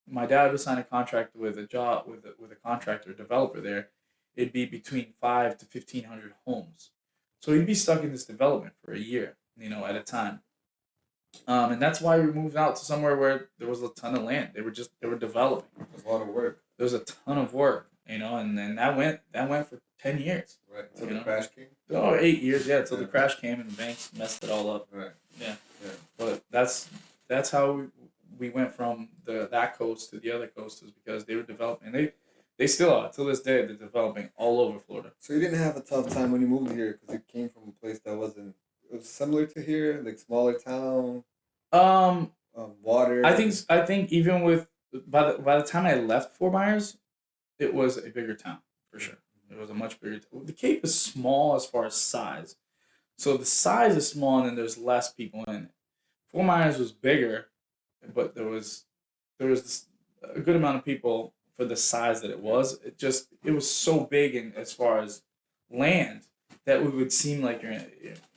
my dad would sign a contract with a job with a contractor developer there, it'd be between 5 to 1,500 homes. So he'd be stuck in this development for a year, at a time. And that's why we moved out to somewhere where there was a ton of land. They were developing. There's a lot of work. There was a ton of work, and then that went for 10 years. Right. Until the crash came. Oh, 8 years, yeah, until the crash came and the banks messed it all up. Right. Yeah. Yeah. But that's how we went from that coast to the other coast, is because they were developing. They still are till this day. They're developing all over Florida. So you didn't have a tough time when you moved here because you came from a place that wasn't. It was similar to here, like smaller town. Um, Water. I think even with by the time I left Fort Myers, it was a bigger town for sure. It was a much bigger. The Cape is small as far as size, so the size is small and then there's less people in it. Fort Myers was bigger, but there was a good amount of people for the size that it was. It was so big and as far as land that it would seem like you're in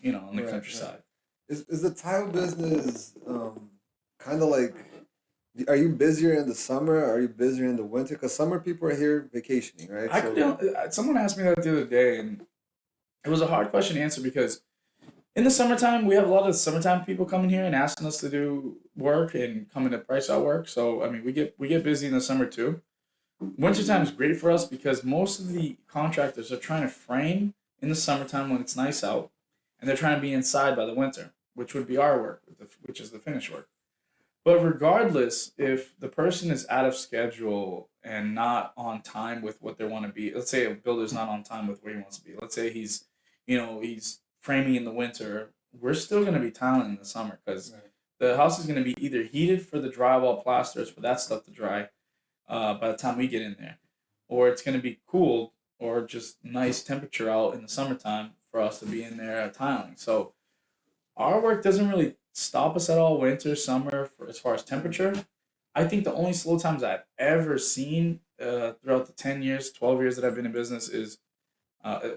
the Right, countryside. Is the tile business kind of like? Are you busier in the summer? Or are you busier in the winter? Because summer people are here vacationing, right? I So could. Someone asked me that the other day, and it was a hard question to answer because in the summertime we have a lot of summertime people coming here and asking us to do work and coming to price out work. So I mean, we get busy in the summer too. Wintertime is great for us because most of the contractors are trying to frame in the summertime when it's nice out, and they're trying to be inside by the winter, which would be our work, which is the finish work. But regardless, if the person is out of schedule and not on time with what they want to be, let's say a builder's not on time with where he wants to be. Let's say he's framing in the winter. We're still going to be tiling in the summer because right. the house is going to be either heated for the drywall plasters for that stuff to dry by the time we get in there, or it's going to be cooled or just nice temperature out in the summertime for us to be in there tiling. So our work doesn't really stop us at all winter, summer, for as far as temperature. I think the only slow times I've ever seen throughout the 10 years, 12 years that I've been in business is,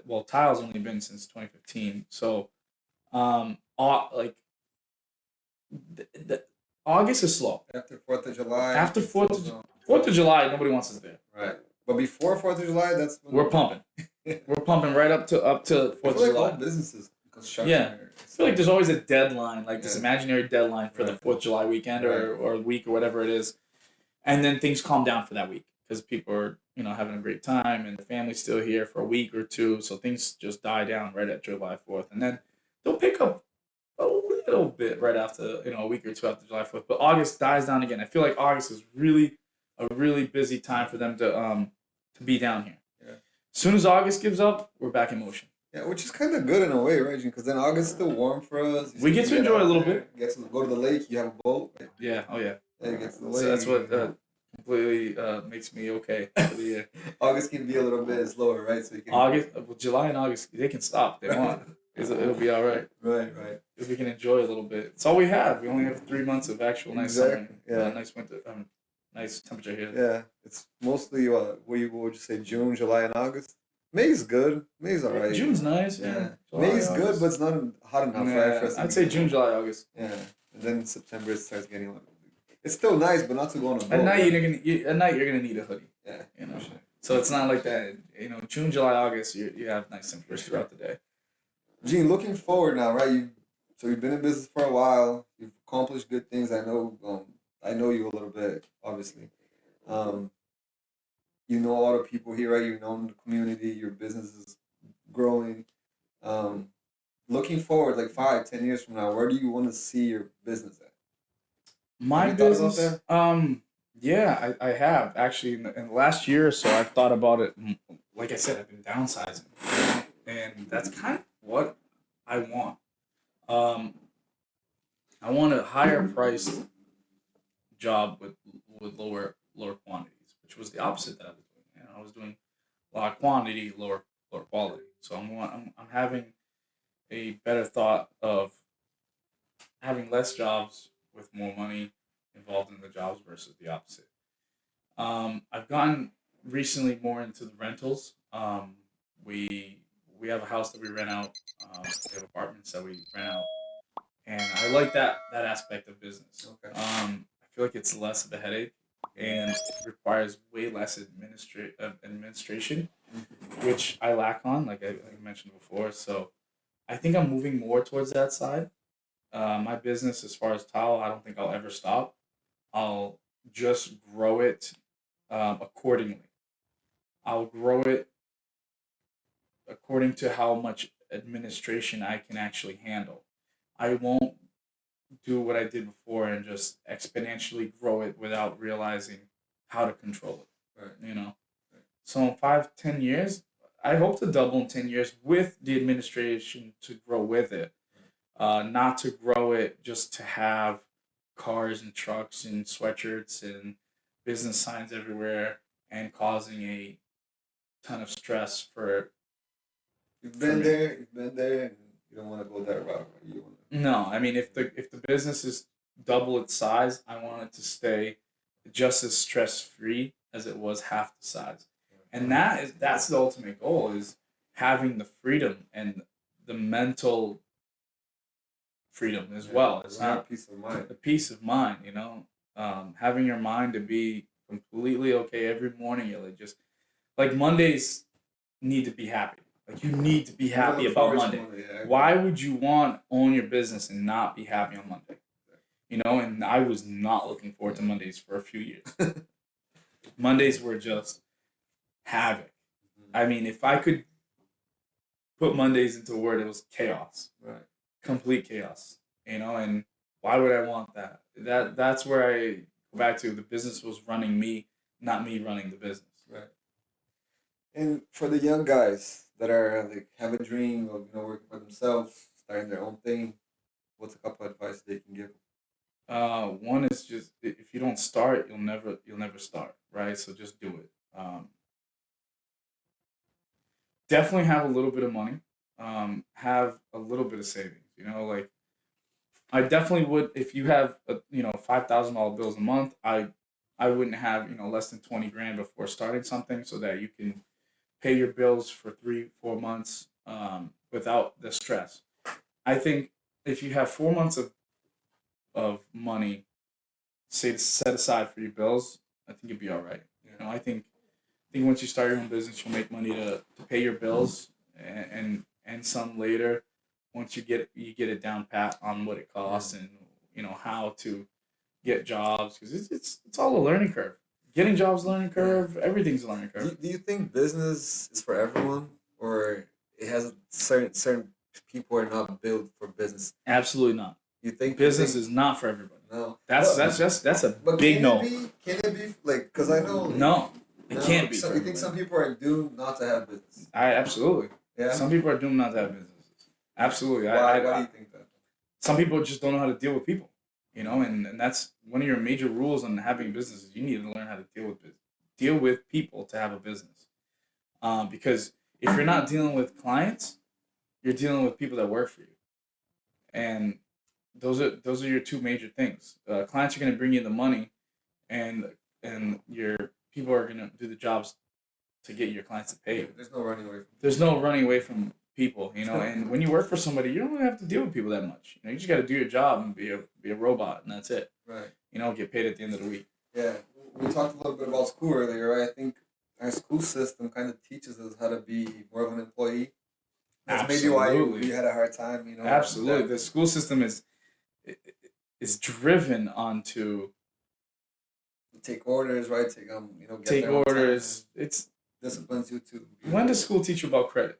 well, tile's only been since 2015. So, like, the August is slow. After 4th of July. After 4th of July, nobody wants us there. Right. But before 4th of July, that's when We're pumping. We're pumping right up to I 4th feel of like July. all businesses, construction. Yeah. I feel like there's always a deadline, like this Yeah. imaginary deadline for the Right. 4th of July weekend or week or whatever it is. And then things calm down for that week because people are, having a great time and the family's still here for a week or two. So things just die down right at July 4th. And then they'll pick up a little bit right after, a week or two after July 4th. But August dies down again. I feel like August is really a really busy time for them to be down here. Yeah. As soon as August gives up, we're back in motion. Yeah, which is kind of good in a way, right? Because then August is still warm for us. We get to enjoy a little bit. You get to go to the lake. You have a boat. Right? Yeah. Oh yeah. Yeah, you get to the lake. So that's what completely makes me okay for the year. August can be a little bit slower, right? So you can July and August, they can stop if they want. It'll be all right. Right. If we can enjoy a little bit. It's all we have. We only have 3 months of actual nice summer. Yeah. Nice winter. Nice temperature here. Yeah, it's mostly what would you say? June, July, and August. May's good. May's alright. June's nice. Yeah. July, May's August. good, but it's not hot enough, Yeah, right? For us to I'd be say in. June, July, August. Yeah, and then September it starts getting a little. It's still nice, but not to go on a boat. At night you're gonna need a hoodie. Yeah, For sure. sure. So it's not like that. June, July, August, you have nice temperatures throughout the day. Gene, looking forward now, right? You've been in business for a while. You've accomplished good things. I know you a little bit, obviously. You know a lot of people here, right? You know the community. Your business is growing. Looking forward, like 5, 10 years from now, where do you want to see your business at? My Have you thought about business, yeah, I have actually in the last year or so. I've thought about it. Like I said, I've been downsizing, and that's kind of what I want. Um, I want a higher priced job with lower quantities, which was the opposite that I was doing. I was doing a lot of quantity, lower quality. So I'm having a better thought of having less jobs with more money, involved in the jobs versus the opposite. I've gotten recently more into the rentals. We we have a house that we rent out. We have apartments that we rent out, and I like that aspect of business. Okay. I feel like it's less of a headache and it requires way less administration, which I lack on, like I mentioned before. So I think I'm moving more towards that side. My business, as far as tile, I don't think I'll ever stop. I'll just grow it accordingly. I'll grow it according to how much administration I can actually handle. I won't do what I did before and just exponentially grow it without realizing how to control it. Right. You know. Right. So in 5, 10 years, I hope to double in 10 years with the administration to grow with it, not to grow it just to have cars and trucks and sweatshirts and business signs everywhere and causing a ton of stress You've for been me. there. You've been there, and you don't want to go that route. Right? You want No, I mean if the business is double its size, I want it to stay just as stress free as it was half the size. And that's the ultimate goal is having the freedom and the mental freedom as to. well. It's You have not peace of mind. the peace of mind, having your mind to be completely okay every morning. You're like just like Mondays need to be happy. Like you need to be You don't happy look about forward to Monday. Monday. Yeah, I agree. Why would you want to own your business and not be happy on Monday? And I was not looking forward to Mondays for a few years. Mondays were just havoc. I mean, if I could put Mondays into a word, it was chaos, Right. complete chaos. And why would I want that? That's where I go back to the business was running me, not me running the business. Right. And for the young guys that are like have a dream of working for themselves, starting their own thing, what's a couple advice they can give? One is just if you don't start, you'll never start, right? So just do it. Definitely have a little bit of money. Have a little bit of savings. Like I definitely would if you have $5,000 bills a month. I wouldn't have less than 20 grand before starting something so that you can pay your bills for 3 4 months without the stress. I think if you have 4 months of money, say to set aside for your bills, I think you'd be all right. I think once you start your own business, you'll make money to pay your bills and some later. Once you get it down pat on what it Yeah. costs and how to get jobs because it's all a learning curve. Getting jobs, learning Yeah. curve. Everything's a learning curve. Do you think business is for everyone, or it has certain people are not built for business? Absolutely not. You Business think is not for everybody. no? That's a But big can no. it be? Can it be like? Because I know like, No, it no. can't be So for you think everybody. some people are doomed not to have business? I absolutely. Yeah. Some people are doomed not to have businesses. Absolutely. Why do you think that? Some people just don't know how to deal with people. And that's one of your major rules on having businesses. You need to learn how to deal with people to have a business. Because if you're not dealing with clients, you're dealing with people that work for you, and those are your two major things. Clients are going to bring you the money, and your people are going to do the jobs to get your clients to pay you. There's no running away from. There's no running away from people, and when you work for somebody, you don't really have to deal with people that much. You just got to do your job and be a robot, and that's it. Right. Get paid at the end of the week. Yeah. We talked a little bit about school earlier, right? I think our school system kind of teaches us how to be more of an employee. That's maybe why Absolutely. we had a hard time, Absolutely, that the school system is driven onto take orders, right? Get take there on time. orders. It's Disciplines you to. when does school teach you about credit?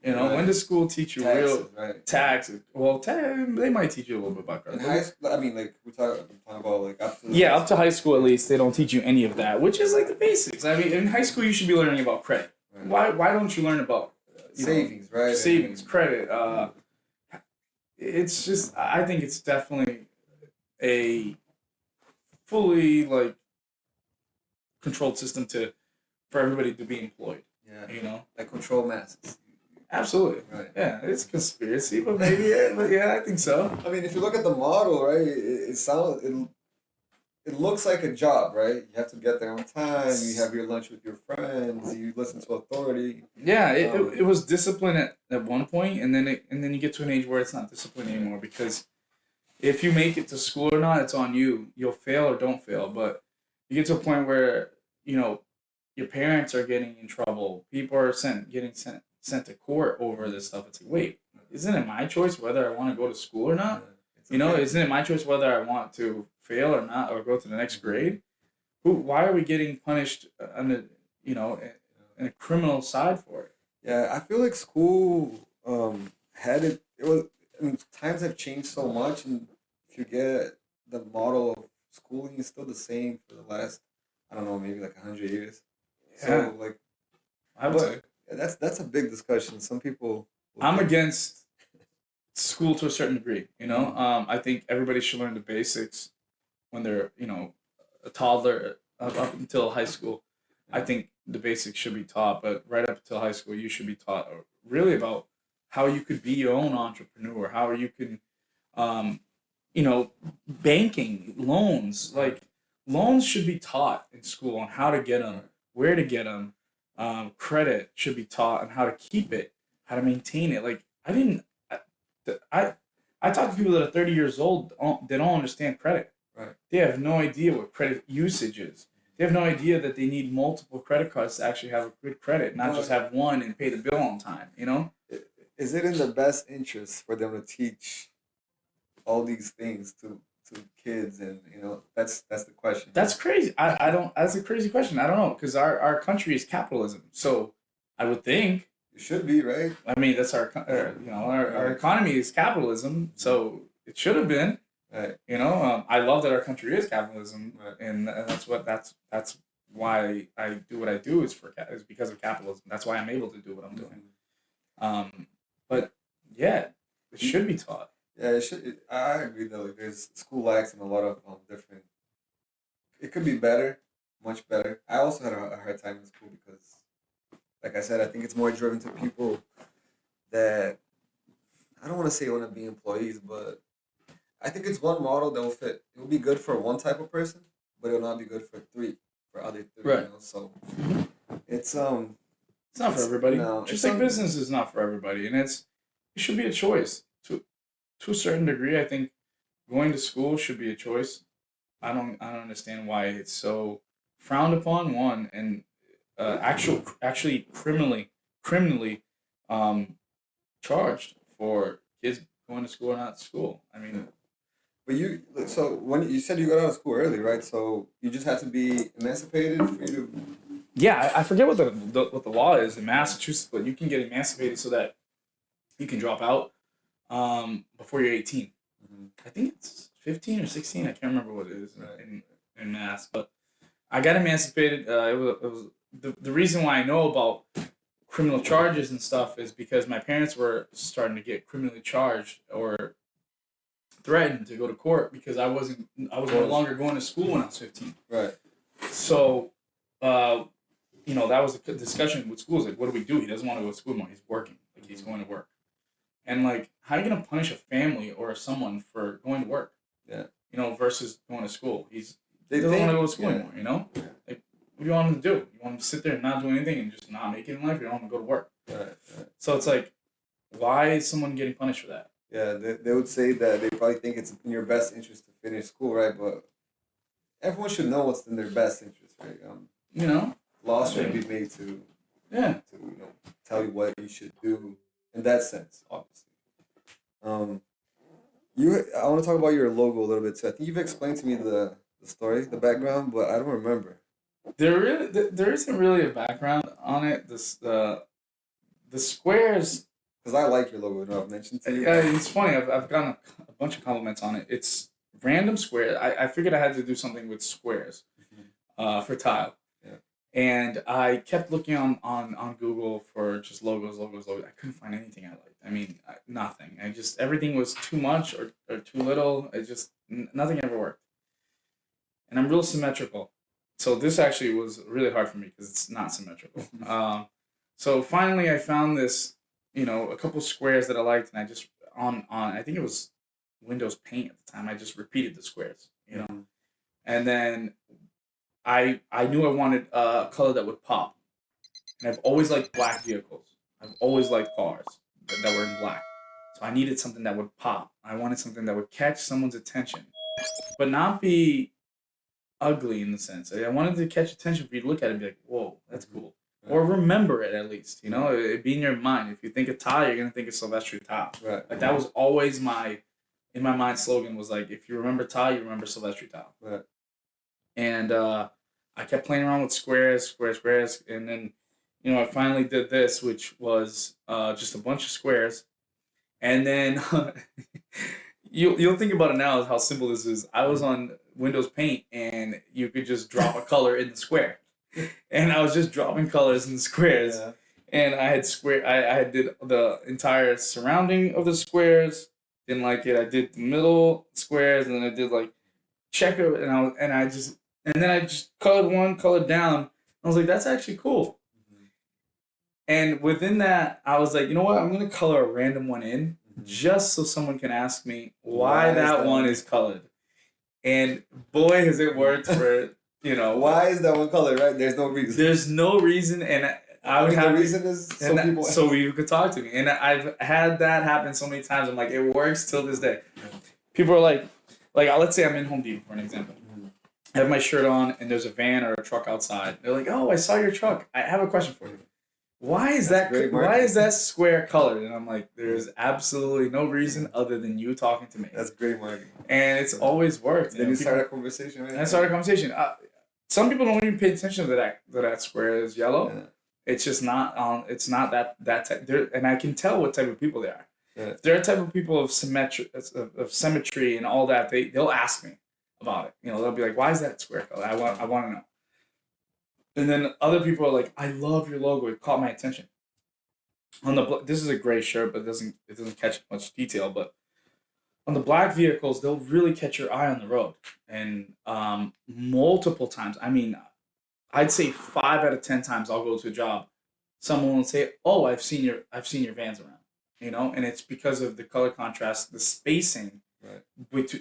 Right. When does school teach you Taxes, real right? taxes? Well, they might teach you a little bit about In credit. high school, I mean, like we're talking about like up to Yeah, up to high school at least, they don't teach you any of that, which is like the basics. I mean, in high school, you should be learning about credit. Right. Why don't you learn about savings, right? savings, credit? It's just I think it's definitely a fully like controlled system for everybody to be employed. Yeah. Like control masses. Absolutely. Right. Yeah, it's conspiracy, but maybe I think so. I mean, if you look at the model, right, it sounds it looks like a job, right? You have to get there on time. You have your lunch with your friends. You listen to authority. Yeah, it was discipline at one point, and then you get to an age where it's not discipline anymore, because if you make it to school or not, it's on you. You'll fail or don't fail, but you get to a point where you know your parents are getting in trouble. People are getting sent to court over this stuff. It's like, wait, isn't it my choice whether I want to go to school or not? It's You know, okay. isn't it my choice whether I want to fail or not, or go to the next grade? Who? Why are we getting punished on the you know in a criminal side for it? Yeah, I feel like school had it. It was. I mean, times have changed so much, and if you get the model of schooling is still the same for the last, I don't know, maybe like 100 years. Yeah, So like, I would but say yeah, that's a big discussion. Some people will I'm think. against school to a certain degree. Mhm. I think everybody should learn the basics when they're a toddler up until high school. I Yeah. think the basics should be taught, but right up until high school, you should be taught really about how you could be your own entrepreneur, how you can, um, you know, banking, loans. Right. Like loans should be taught in school on how to get them, Right. where to get them. Credit should be taught on how to keep it, how to maintain it. Like I didn't, I, I talk to people that are 30 years old. They don't understand credit. Right. They have no idea what credit usage is. They have no idea that they need multiple credit cards to actually have a good credit, not just But have one and pay the bill on time. i- is it in the best interest for them to teach all these things to kids? And that's the question. That's crazy. I don't. That's a crazy question. I don't know, because our country is capitalism. So I would think. It should be right. I mean, that's our Right. economy is capitalism. So it should have been. Right. I love that our country is capitalism, Right. and that's why I do what I do is because of capitalism. That's why I'm able to do what I'm doing. But yeah, it should be taught. Yeah, it should. I agree though. Like, there's school lacks in a lot of different. It could be better, much better. I also had a hard time in school because, like I said, I think it's more driven to people that I don't want to say want to be employees, but I think it's one model that will fit. It will be good for one type of person, but it will not be good for three, for other three. Right. So it's It's not for it's everybody. no, Just it's like business is not for everybody, and it should be a choice to a certain degree. I think going to school should be a choice. I don't understand why it's so frowned upon. One, and actually criminally um, charged for kids going to school or not to school. I mean, But so when you said you got out of school early, right? So you just had to be emancipated for you to. yeah, I forget what what the law is in Massachusetts, but you can get emancipated so that you can drop out before you're 18. Mhm. I think it's 15 or 16. I can't remember what it is Right. in Mass, but I got emancipated. It was the reason why I know about criminal charges and stuff is because my parents were starting to get criminally charged or threatened to go to court because I was no longer going to school when I was 15. Right. So, uh, that was a discussion with schools. Like, what do we do? He doesn't want to go to school anymore. He's working. Like, he's going to work. And, like, how are you going to punish a family or someone for going to work? Yeah. Versus going to school. He They doesn't want to think. go to school Yeah. anymore, Like, what do you want him to do? You want him to sit there and not do anything and just not make it in life? You don't want him to go to work. Right. Right. So it's like, why is someone getting punished for that? Yeah. They would say that they probably think it's in your best interest to finish school, right? But everyone should know what's in their best interest, right? You know? Laws should be made to Yeah. tell you what you should do in that sense, obviously. Um, I want to talk about your logo a little bit too. I think you've explained to me the story, the background, but I don't remember. There isn't really a background on it. The squares. Because I like your logo, I've mentioned to you. It's funny. I've gotten a bunch of compliments on it. It's random square. I figured I had to do something with squares, for tile. Yeah. And I kept looking on Google for just logos. I couldn't find anything I liked. I mean, nothing. Everything was too much or too little. Nothing ever worked. And I'm real symmetrical. So this actually was really hard for me because it's not symmetrical. So finally I found this, a couple squares that I liked, and I just on I think it was Windows Paint at the time. I just repeated the squares, Mhm. And then I knew I wanted a color that would pop. And I've always liked black vehicles. I've always liked cars that were in black. So I needed something that would pop. I wanted something that would catch someone's attention, but not be ugly in the sense. I wanted to catch attention for you to look at it and be like, whoa, that's cool. Right. Or remember it at least, you know, it be in your mind. If you think of tie, you're going to think of Silvestre tie. Right. Like that was always in my mind slogan was like, if you remember tie, you remember Silvestre tie. Right. And I kept playing around with squares. And then, you know, I finally did this, which was just a bunch of squares. And then you'll think about it now how simple this is. I was on Windows Paint and you could just drop a color in the square. And I was just dropping colors in the squares. Yeah. And I had did the entire surrounding of the squares. Didn't like it. I did the middle squares and then I did like checker and then I just colored one, colored down. I was like, that's actually cool. Mm-hmm. And within that, I was like, you know what? I'm gonna color a random one in just so someone can ask me why that one is colored. And boy, has it worked for, you know. Why is that one colored, right? There's no reason. There's no reason, and I would have. The reason is so you could talk to me. And I've had that happen so many times. I'm like, it works till this day. People are like, let's say I'm in Home Depot, for an example. I have my shirt on, and there's a van or a truck outside. They're like, oh, I saw your truck. I have a question for you. Why is that square colored? And I'm like, there's absolutely no reason other than you talking to me. That's great marketing. And it's always worked. Then you start a conversation. Right? And I started a conversation. Some people don't even pay attention to that square is yellow. Yeah. It's just not on. It's not that type. And I can tell what type of people they are. Yeah. If they're a type of people of symmetry and all that, they'll ask me about it. You know, they'll be like, "Why is that square color? I want to know." And then other people are like, "I love your logo. It caught my attention." This is a gray shirt, but it doesn't catch much detail. But on the black vehicles, they'll really catch your eye on the road, and multiple times. I mean, I'd say 5 out of 10 times I'll go to a job, someone will say, "Oh, I've seen your vans around," you know, and it's because of the color contrast, the spacing. Right.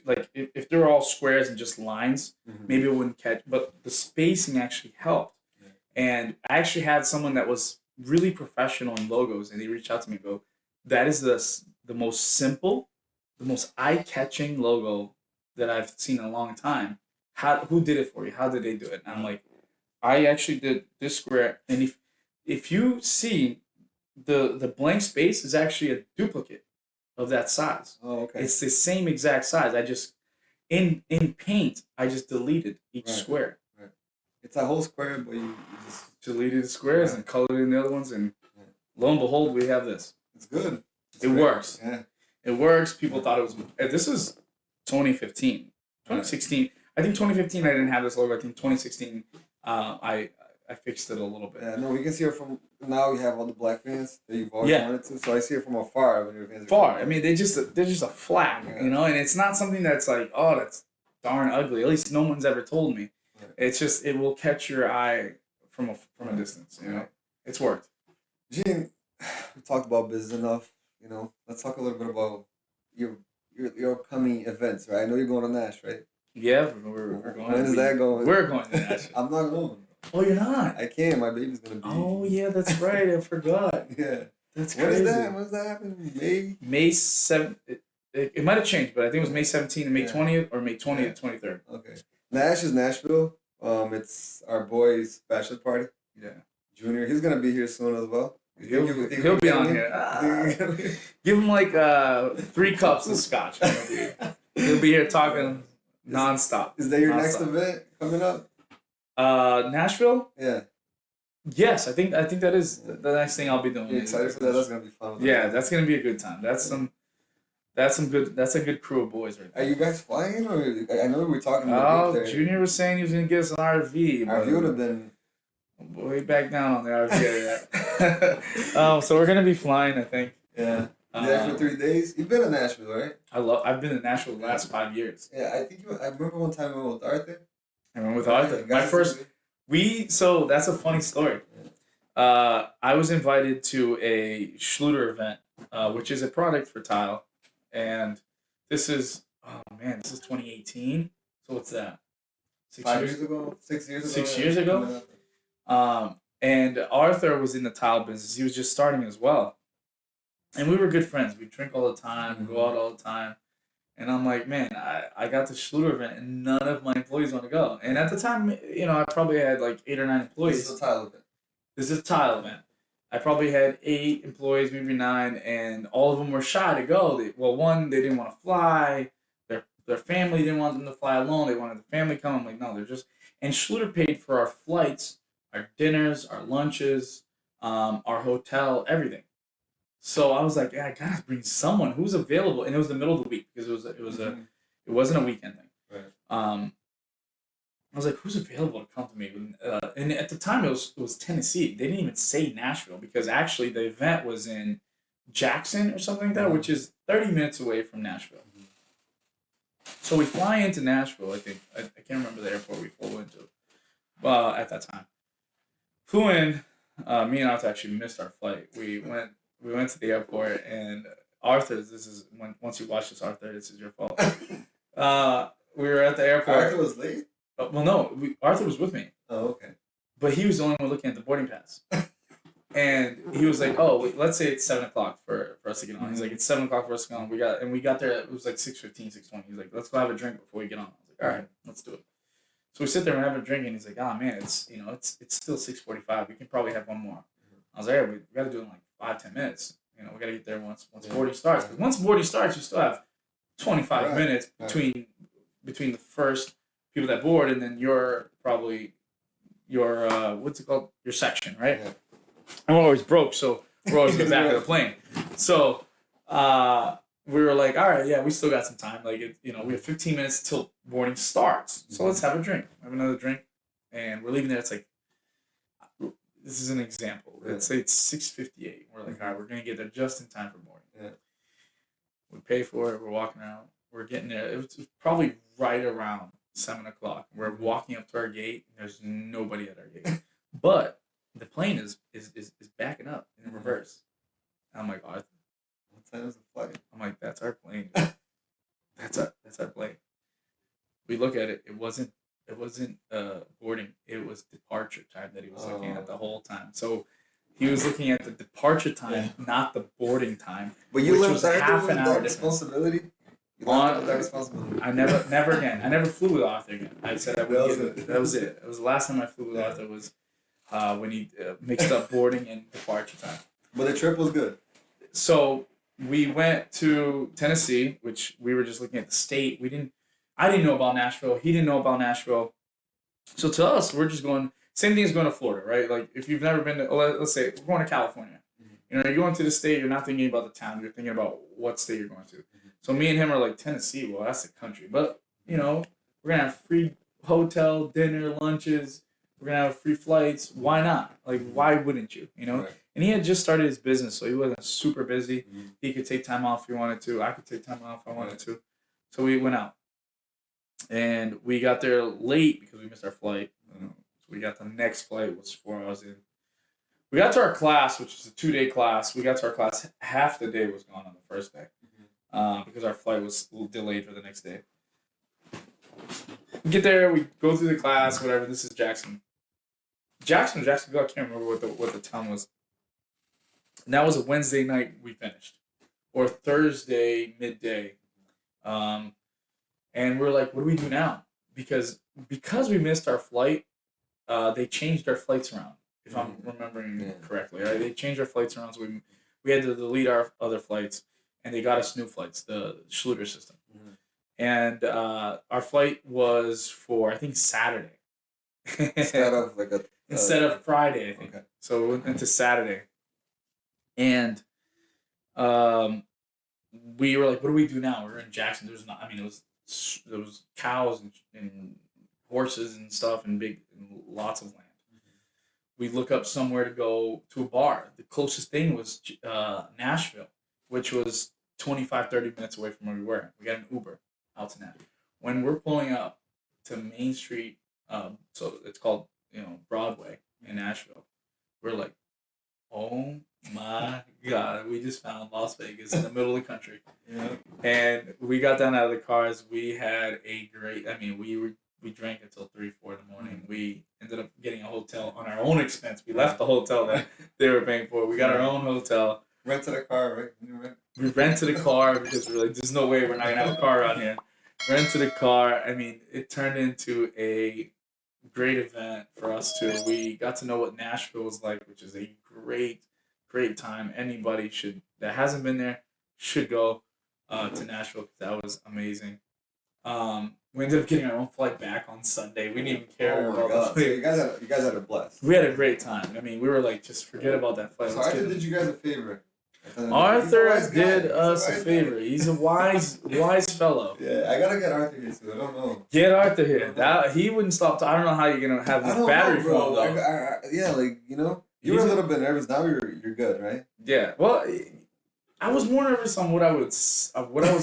Like if they're all squares and just lines, maybe it wouldn't catch, but the spacing actually helped. Yeah. And I actually had someone that was really professional in logos, and they reached out to me and go, "That is the most simple, the most eye-catching logo that I've seen in a long time. Who did it for you? How did they do it?" And I'm like, I actually did this square, and if you see the blank space is actually a duplicate of that size. Oh, okay. It's the same exact size. I just in Paint I just deleted each square. Right. It's a whole square, but you just deleted the squares and colored in the other ones, and lo and behold, we have this. It's good. It works. Yeah. It works. People thought it was. This is 2015, 2016. Right. I think 2015 I didn't have this logo. I think 2016 I fixed it a little bit. Yeah, no, we can see it from now. You have all the black vans that you've always wanted to. So I see it from afar when your vans are far. I mean, they're just a flag, you know, and it's not something that's like, oh, that's darn ugly. At least no one's ever told me. Right. It's just it will catch your eye from a distance. You know, it's worked. Gene, we talked about business enough. You know, let's talk a little bit about your upcoming events. Right, I know you're going to Nash, right? Yeah, we're going. When is that going? We're going to Nash. I'm not going. Oh, you're not? I can't. My baby's gonna be. Oh yeah, that's right. I forgot. Yeah. That's crazy. When is that? When does that happen? May 7th. It might have changed, but I think it was May 17th and May 20th or May 20th, 23rd. Okay. Nash is Nashville. It's our boy's bachelor party. Yeah. Junior. He's gonna be here soon as well. He'll be on here. Give him like 3 cups of scotch. He'll be here talking nonstop. Is that your next event coming up? Nashville? Yeah. Yes, I think that is the next thing I'll be doing. You excited for that? That's gonna be fun. Yeah, that's gonna be a good time. That's a good crew of boys right there. Are you guys flying, or I know we were talking about it. Junior was saying he was gonna get us an RV. RV would have been way back down on the RV. So we're gonna be flying, I think. Yeah. There for 3 days. You've been to Nashville, right? I've been to Nashville the last 5 years. Yeah, I remember one time I went with Arthur. I went with Arthur. My first. So that's a funny story. I was invited to a Schluter event, which is a product for tile, and this is 2018. So what's that? 5 years ago, 6 years ago. 6 years ago. And Arthur was in the tile business. He was just starting as well. And we were good friends. We drink all the time, go out all the time. And I'm like, man, I got the Schluter event and none of my employees want to go. And at the time, I probably had like 8 or 9 employees. This is a tile event. This is a tile event. I probably had 8 employees, maybe 9, and all of them were shy to go. One, they didn't want to fly. Their family didn't want them to fly alone. They wanted the family to come. I'm like, no, they're just... And Schluter paid for our flights, our dinners, our lunches, our hotel, everything. So I was like, yeah, I gotta bring someone who's available, and it was the middle of the week because it wasn't a weekend thing. Right. I was like, who's available to come to me? And at the time, it was Tennessee. They didn't even say Nashville because actually the event was in Jackson or something like that, which is 30 minutes away from Nashville. So we fly into Nashville. I think I can't remember the airport we flew into. At that time, flew in. Me and Arthur actually missed our flight. We went to the airport, and Arthur, once you watch this, Arthur, this is your fault. We were at the airport. Arthur was late? Well, no, Arthur was with me. Oh, okay. But he was the only one looking at the boarding pass. And he was like, oh, wait, let's say it's 7 o'clock for us to get on. He's like, it's 7 o'clock for us to get on. We got there, it was like 6:15, 6:20. He's like, let's go have a drink before we get on. I was like, all right, let's do it. So we sit there and have a drink, and he's like, oh, man, it's still 6:45. We can probably have one more. I was like, yeah, we got to do it in like 5-10 minutes. We got to get there once boarding starts. Because once boarding starts, you still have 25 minutes between the first people that board and then your what's it called? Your section, right? Yeah. And we're always broke, so we're always in the back of the plane. So we were like, all right, yeah, we still got some time. Like, we have 15 minutes till boarding starts. So let's have a drink. Have another drink. And we're leaving there. It's like, this is an example. Yeah. Let's say it's 6:58. We're like, all right, we're going to get there just in time for boarding. Yeah. We pay for it. We're walking around. We're getting there. It was probably right around 7 o'clock. We're walking up to our gate. There's nobody at our gate. But the plane is backing up in reverse. And I'm like, Arthur, what time is the flight? I'm like, that's our plane. That's our plane. We look at it. It wasn't boarding. It was departure time that he was looking at the whole time. So he was looking at the departure time, not the boarding time. But you which was half an hour responsibility. That responsibility. I never again. I never flew with Arthur again. I said that was it. It was the last time I flew with Arthur was when he mixed up boarding and departure time. But the trip was good. So we went to Tennessee, which we were just looking at the state. I didn't know about Nashville. He didn't know about Nashville. So to us, we're just going. Same thing as going to Florida, right? Like if you've never been to, let's say we're going to California. You're going to the state. You're not thinking about the town. You're thinking about what state you're going to. So me and him are like, Tennessee. Well, that's the country. But we're gonna have free hotel, dinner, lunches. We're gonna have free flights. Why not? Like, why wouldn't you? Right. And he had just started his business, so he wasn't super busy. Mm-hmm. He could take time off if he wanted to. I could take time off if I wanted to. So we went out, and we got there late because we missed our flight. So we got the next flight, was 4 hours in. We got to our class, which is a 2-day class. We got to our class. Half the day was gone on the first day because our flight was delayed for the next day. We get there. We go through the class, whatever. This is Jacksonville. I can't remember what the town was. And that was a Wednesday night we finished. Or Thursday midday. And we're like, what do we do now? Because we missed our flight, they changed our flights around. If I'm remembering correctly, right? They changed our flights around, so we had to delete our other flights, and they got us new flights, the Schluter system. Mm-hmm. And our flight was for, I think, Saturday. Instead of Friday, I think. Okay. So we went into Saturday. And we were like, what do we do now? We're in Jackson. There was cows and horses and stuff and lots of land. We look up somewhere to go to a bar. The closest thing was Nashville, which was 25-30 minutes away from where we were. We got an Uber out to Nashville. When we're pulling up to Main Street, so it's called Broadway in Nashville, we're like, oh my God, we just found Las Vegas in the middle of the country. Yeah. And we got down out of the cars. We had a great, we we drank until 3, 4 in the morning. We ended up getting a hotel on our own expense. We left the hotel that they were paying for. We got our own hotel. Rented a car, right? We rented a car because we were like, there's no way we're not going to have a car around here. Rented a car. I mean, it turned into a great event for us too. We got to know what Nashville was like, which is a great time. Anybody that hasn't been there should go to Nashville because that was amazing. We ended up getting our own flight back on Sunday. We didn't even care Oh my about God. the flight. So you guys had a blast. We had a great time. I mean, we were like, just forget about that flight. So Arthur did you guys a favor. Arthur did us a favor. He's a wise fellow. Yeah, I gotta get Arthur here too. I don't know. Get Arthur here. He wouldn't stop. I don't know how you're gonna have enough battery for him though. Yeah, like you were a little bit nervous. Now you're good, right? Yeah. Well, I was more nervous on what I was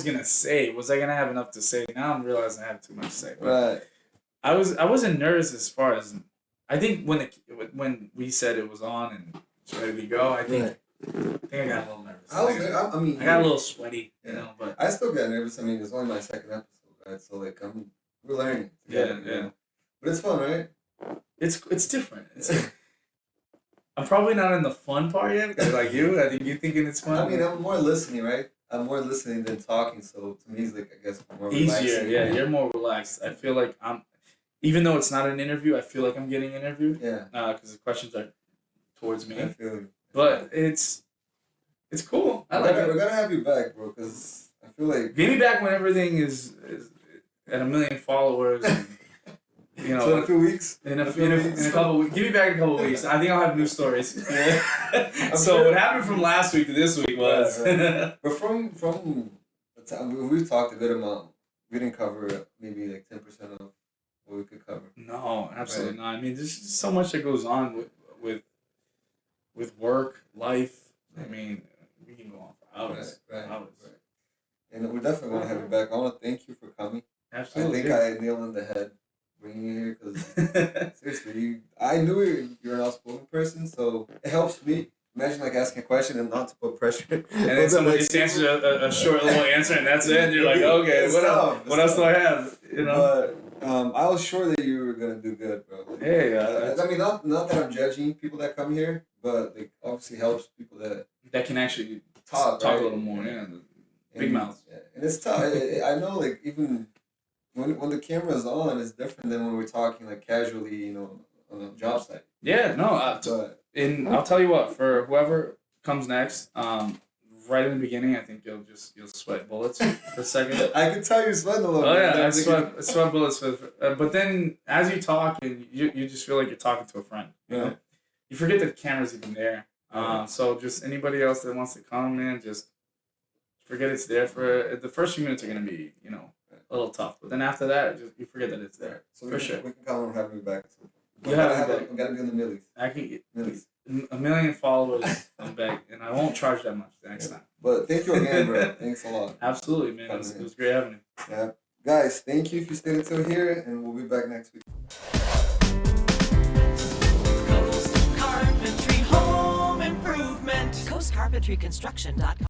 gonna say. Was I gonna have enough to say? Now I'm realizing I have too much to say. Right. I wasn't nervous as far as I think when we said it was on and it's ready to go. I think I got a little nervous. I got a little sweaty, but I still get nervous. I mean, it's only my second episode, right? So like we're learning together. Yeah. But it's fun, right? It's different. I'm probably not in the fun part yet because like you, I think you're thinking it's fun. I mean, I'm more listening, right? I'm more listening than talking, so to me, it's like I guess more easier. relaxing. Yeah, you're more relaxed. I feel like even though it's not an interview, I feel like I'm getting interviewed. Yeah. Because the questions are towards me. I feel you. But it's cool. I like it. We're gonna have you back, bro, because I feel like get me back when everything is at 1 million followers. And, so in a few weeks. In a couple weeks. Give me back in a couple weeks. I think I'll have new stories. Yeah. So what happened from last week to this week was. Right. But from the time we've talked a good amount. We didn't cover maybe like 10% of what we could cover. No, absolutely not. I mean, there's just so much that goes on with work, life. I mean, we can go on for hours. Right. Hours. And we're definitely going to have you back. I want to thank you for coming. Absolutely. I think I nailed on the head bringing you here because seriously, I knew you're an outspoken person, so it helps me. Imagine like asking a question and not to put pressure. And then somebody just answers a short little answer and that's it. And you're like, okay, what else do I have? But I was sure that you were gonna do good, bro. Hey, I mean, not that I'm judging people that come here, but like obviously helps people that can actually talk a little more. Yeah, big mouths. Yeah. And it's tough. I know, like even when the camera's on, it's different than when we're talking like casually, on a job site. Yeah, no. And I'll tell you what, for whoever comes next, right in the beginning, I think you'll sweat bullets for a second. I can tell you're sweating a little bit. Oh yeah, I sweat bullets. But then as you talk, and you just feel like you're talking to a friend. You forget that the camera's even there. So just anybody else that wants to come in, just forget it's there. For the first few minutes are gonna be a little tough, but then after that, you forget that it's there. So for sure. We can count on having you back. You have me back. I'm gonna be in the millies. I can get Millies. 1 million followers. I'm back, and I won't charge that much the next time. But thank you again, bro. Thanks a lot. Absolutely, man. It was great having you. Yeah, guys, thank you if you stayed until here, and we'll be back next week. Coast Carpentry Home Improvement. CoastCarpentryConstruction.com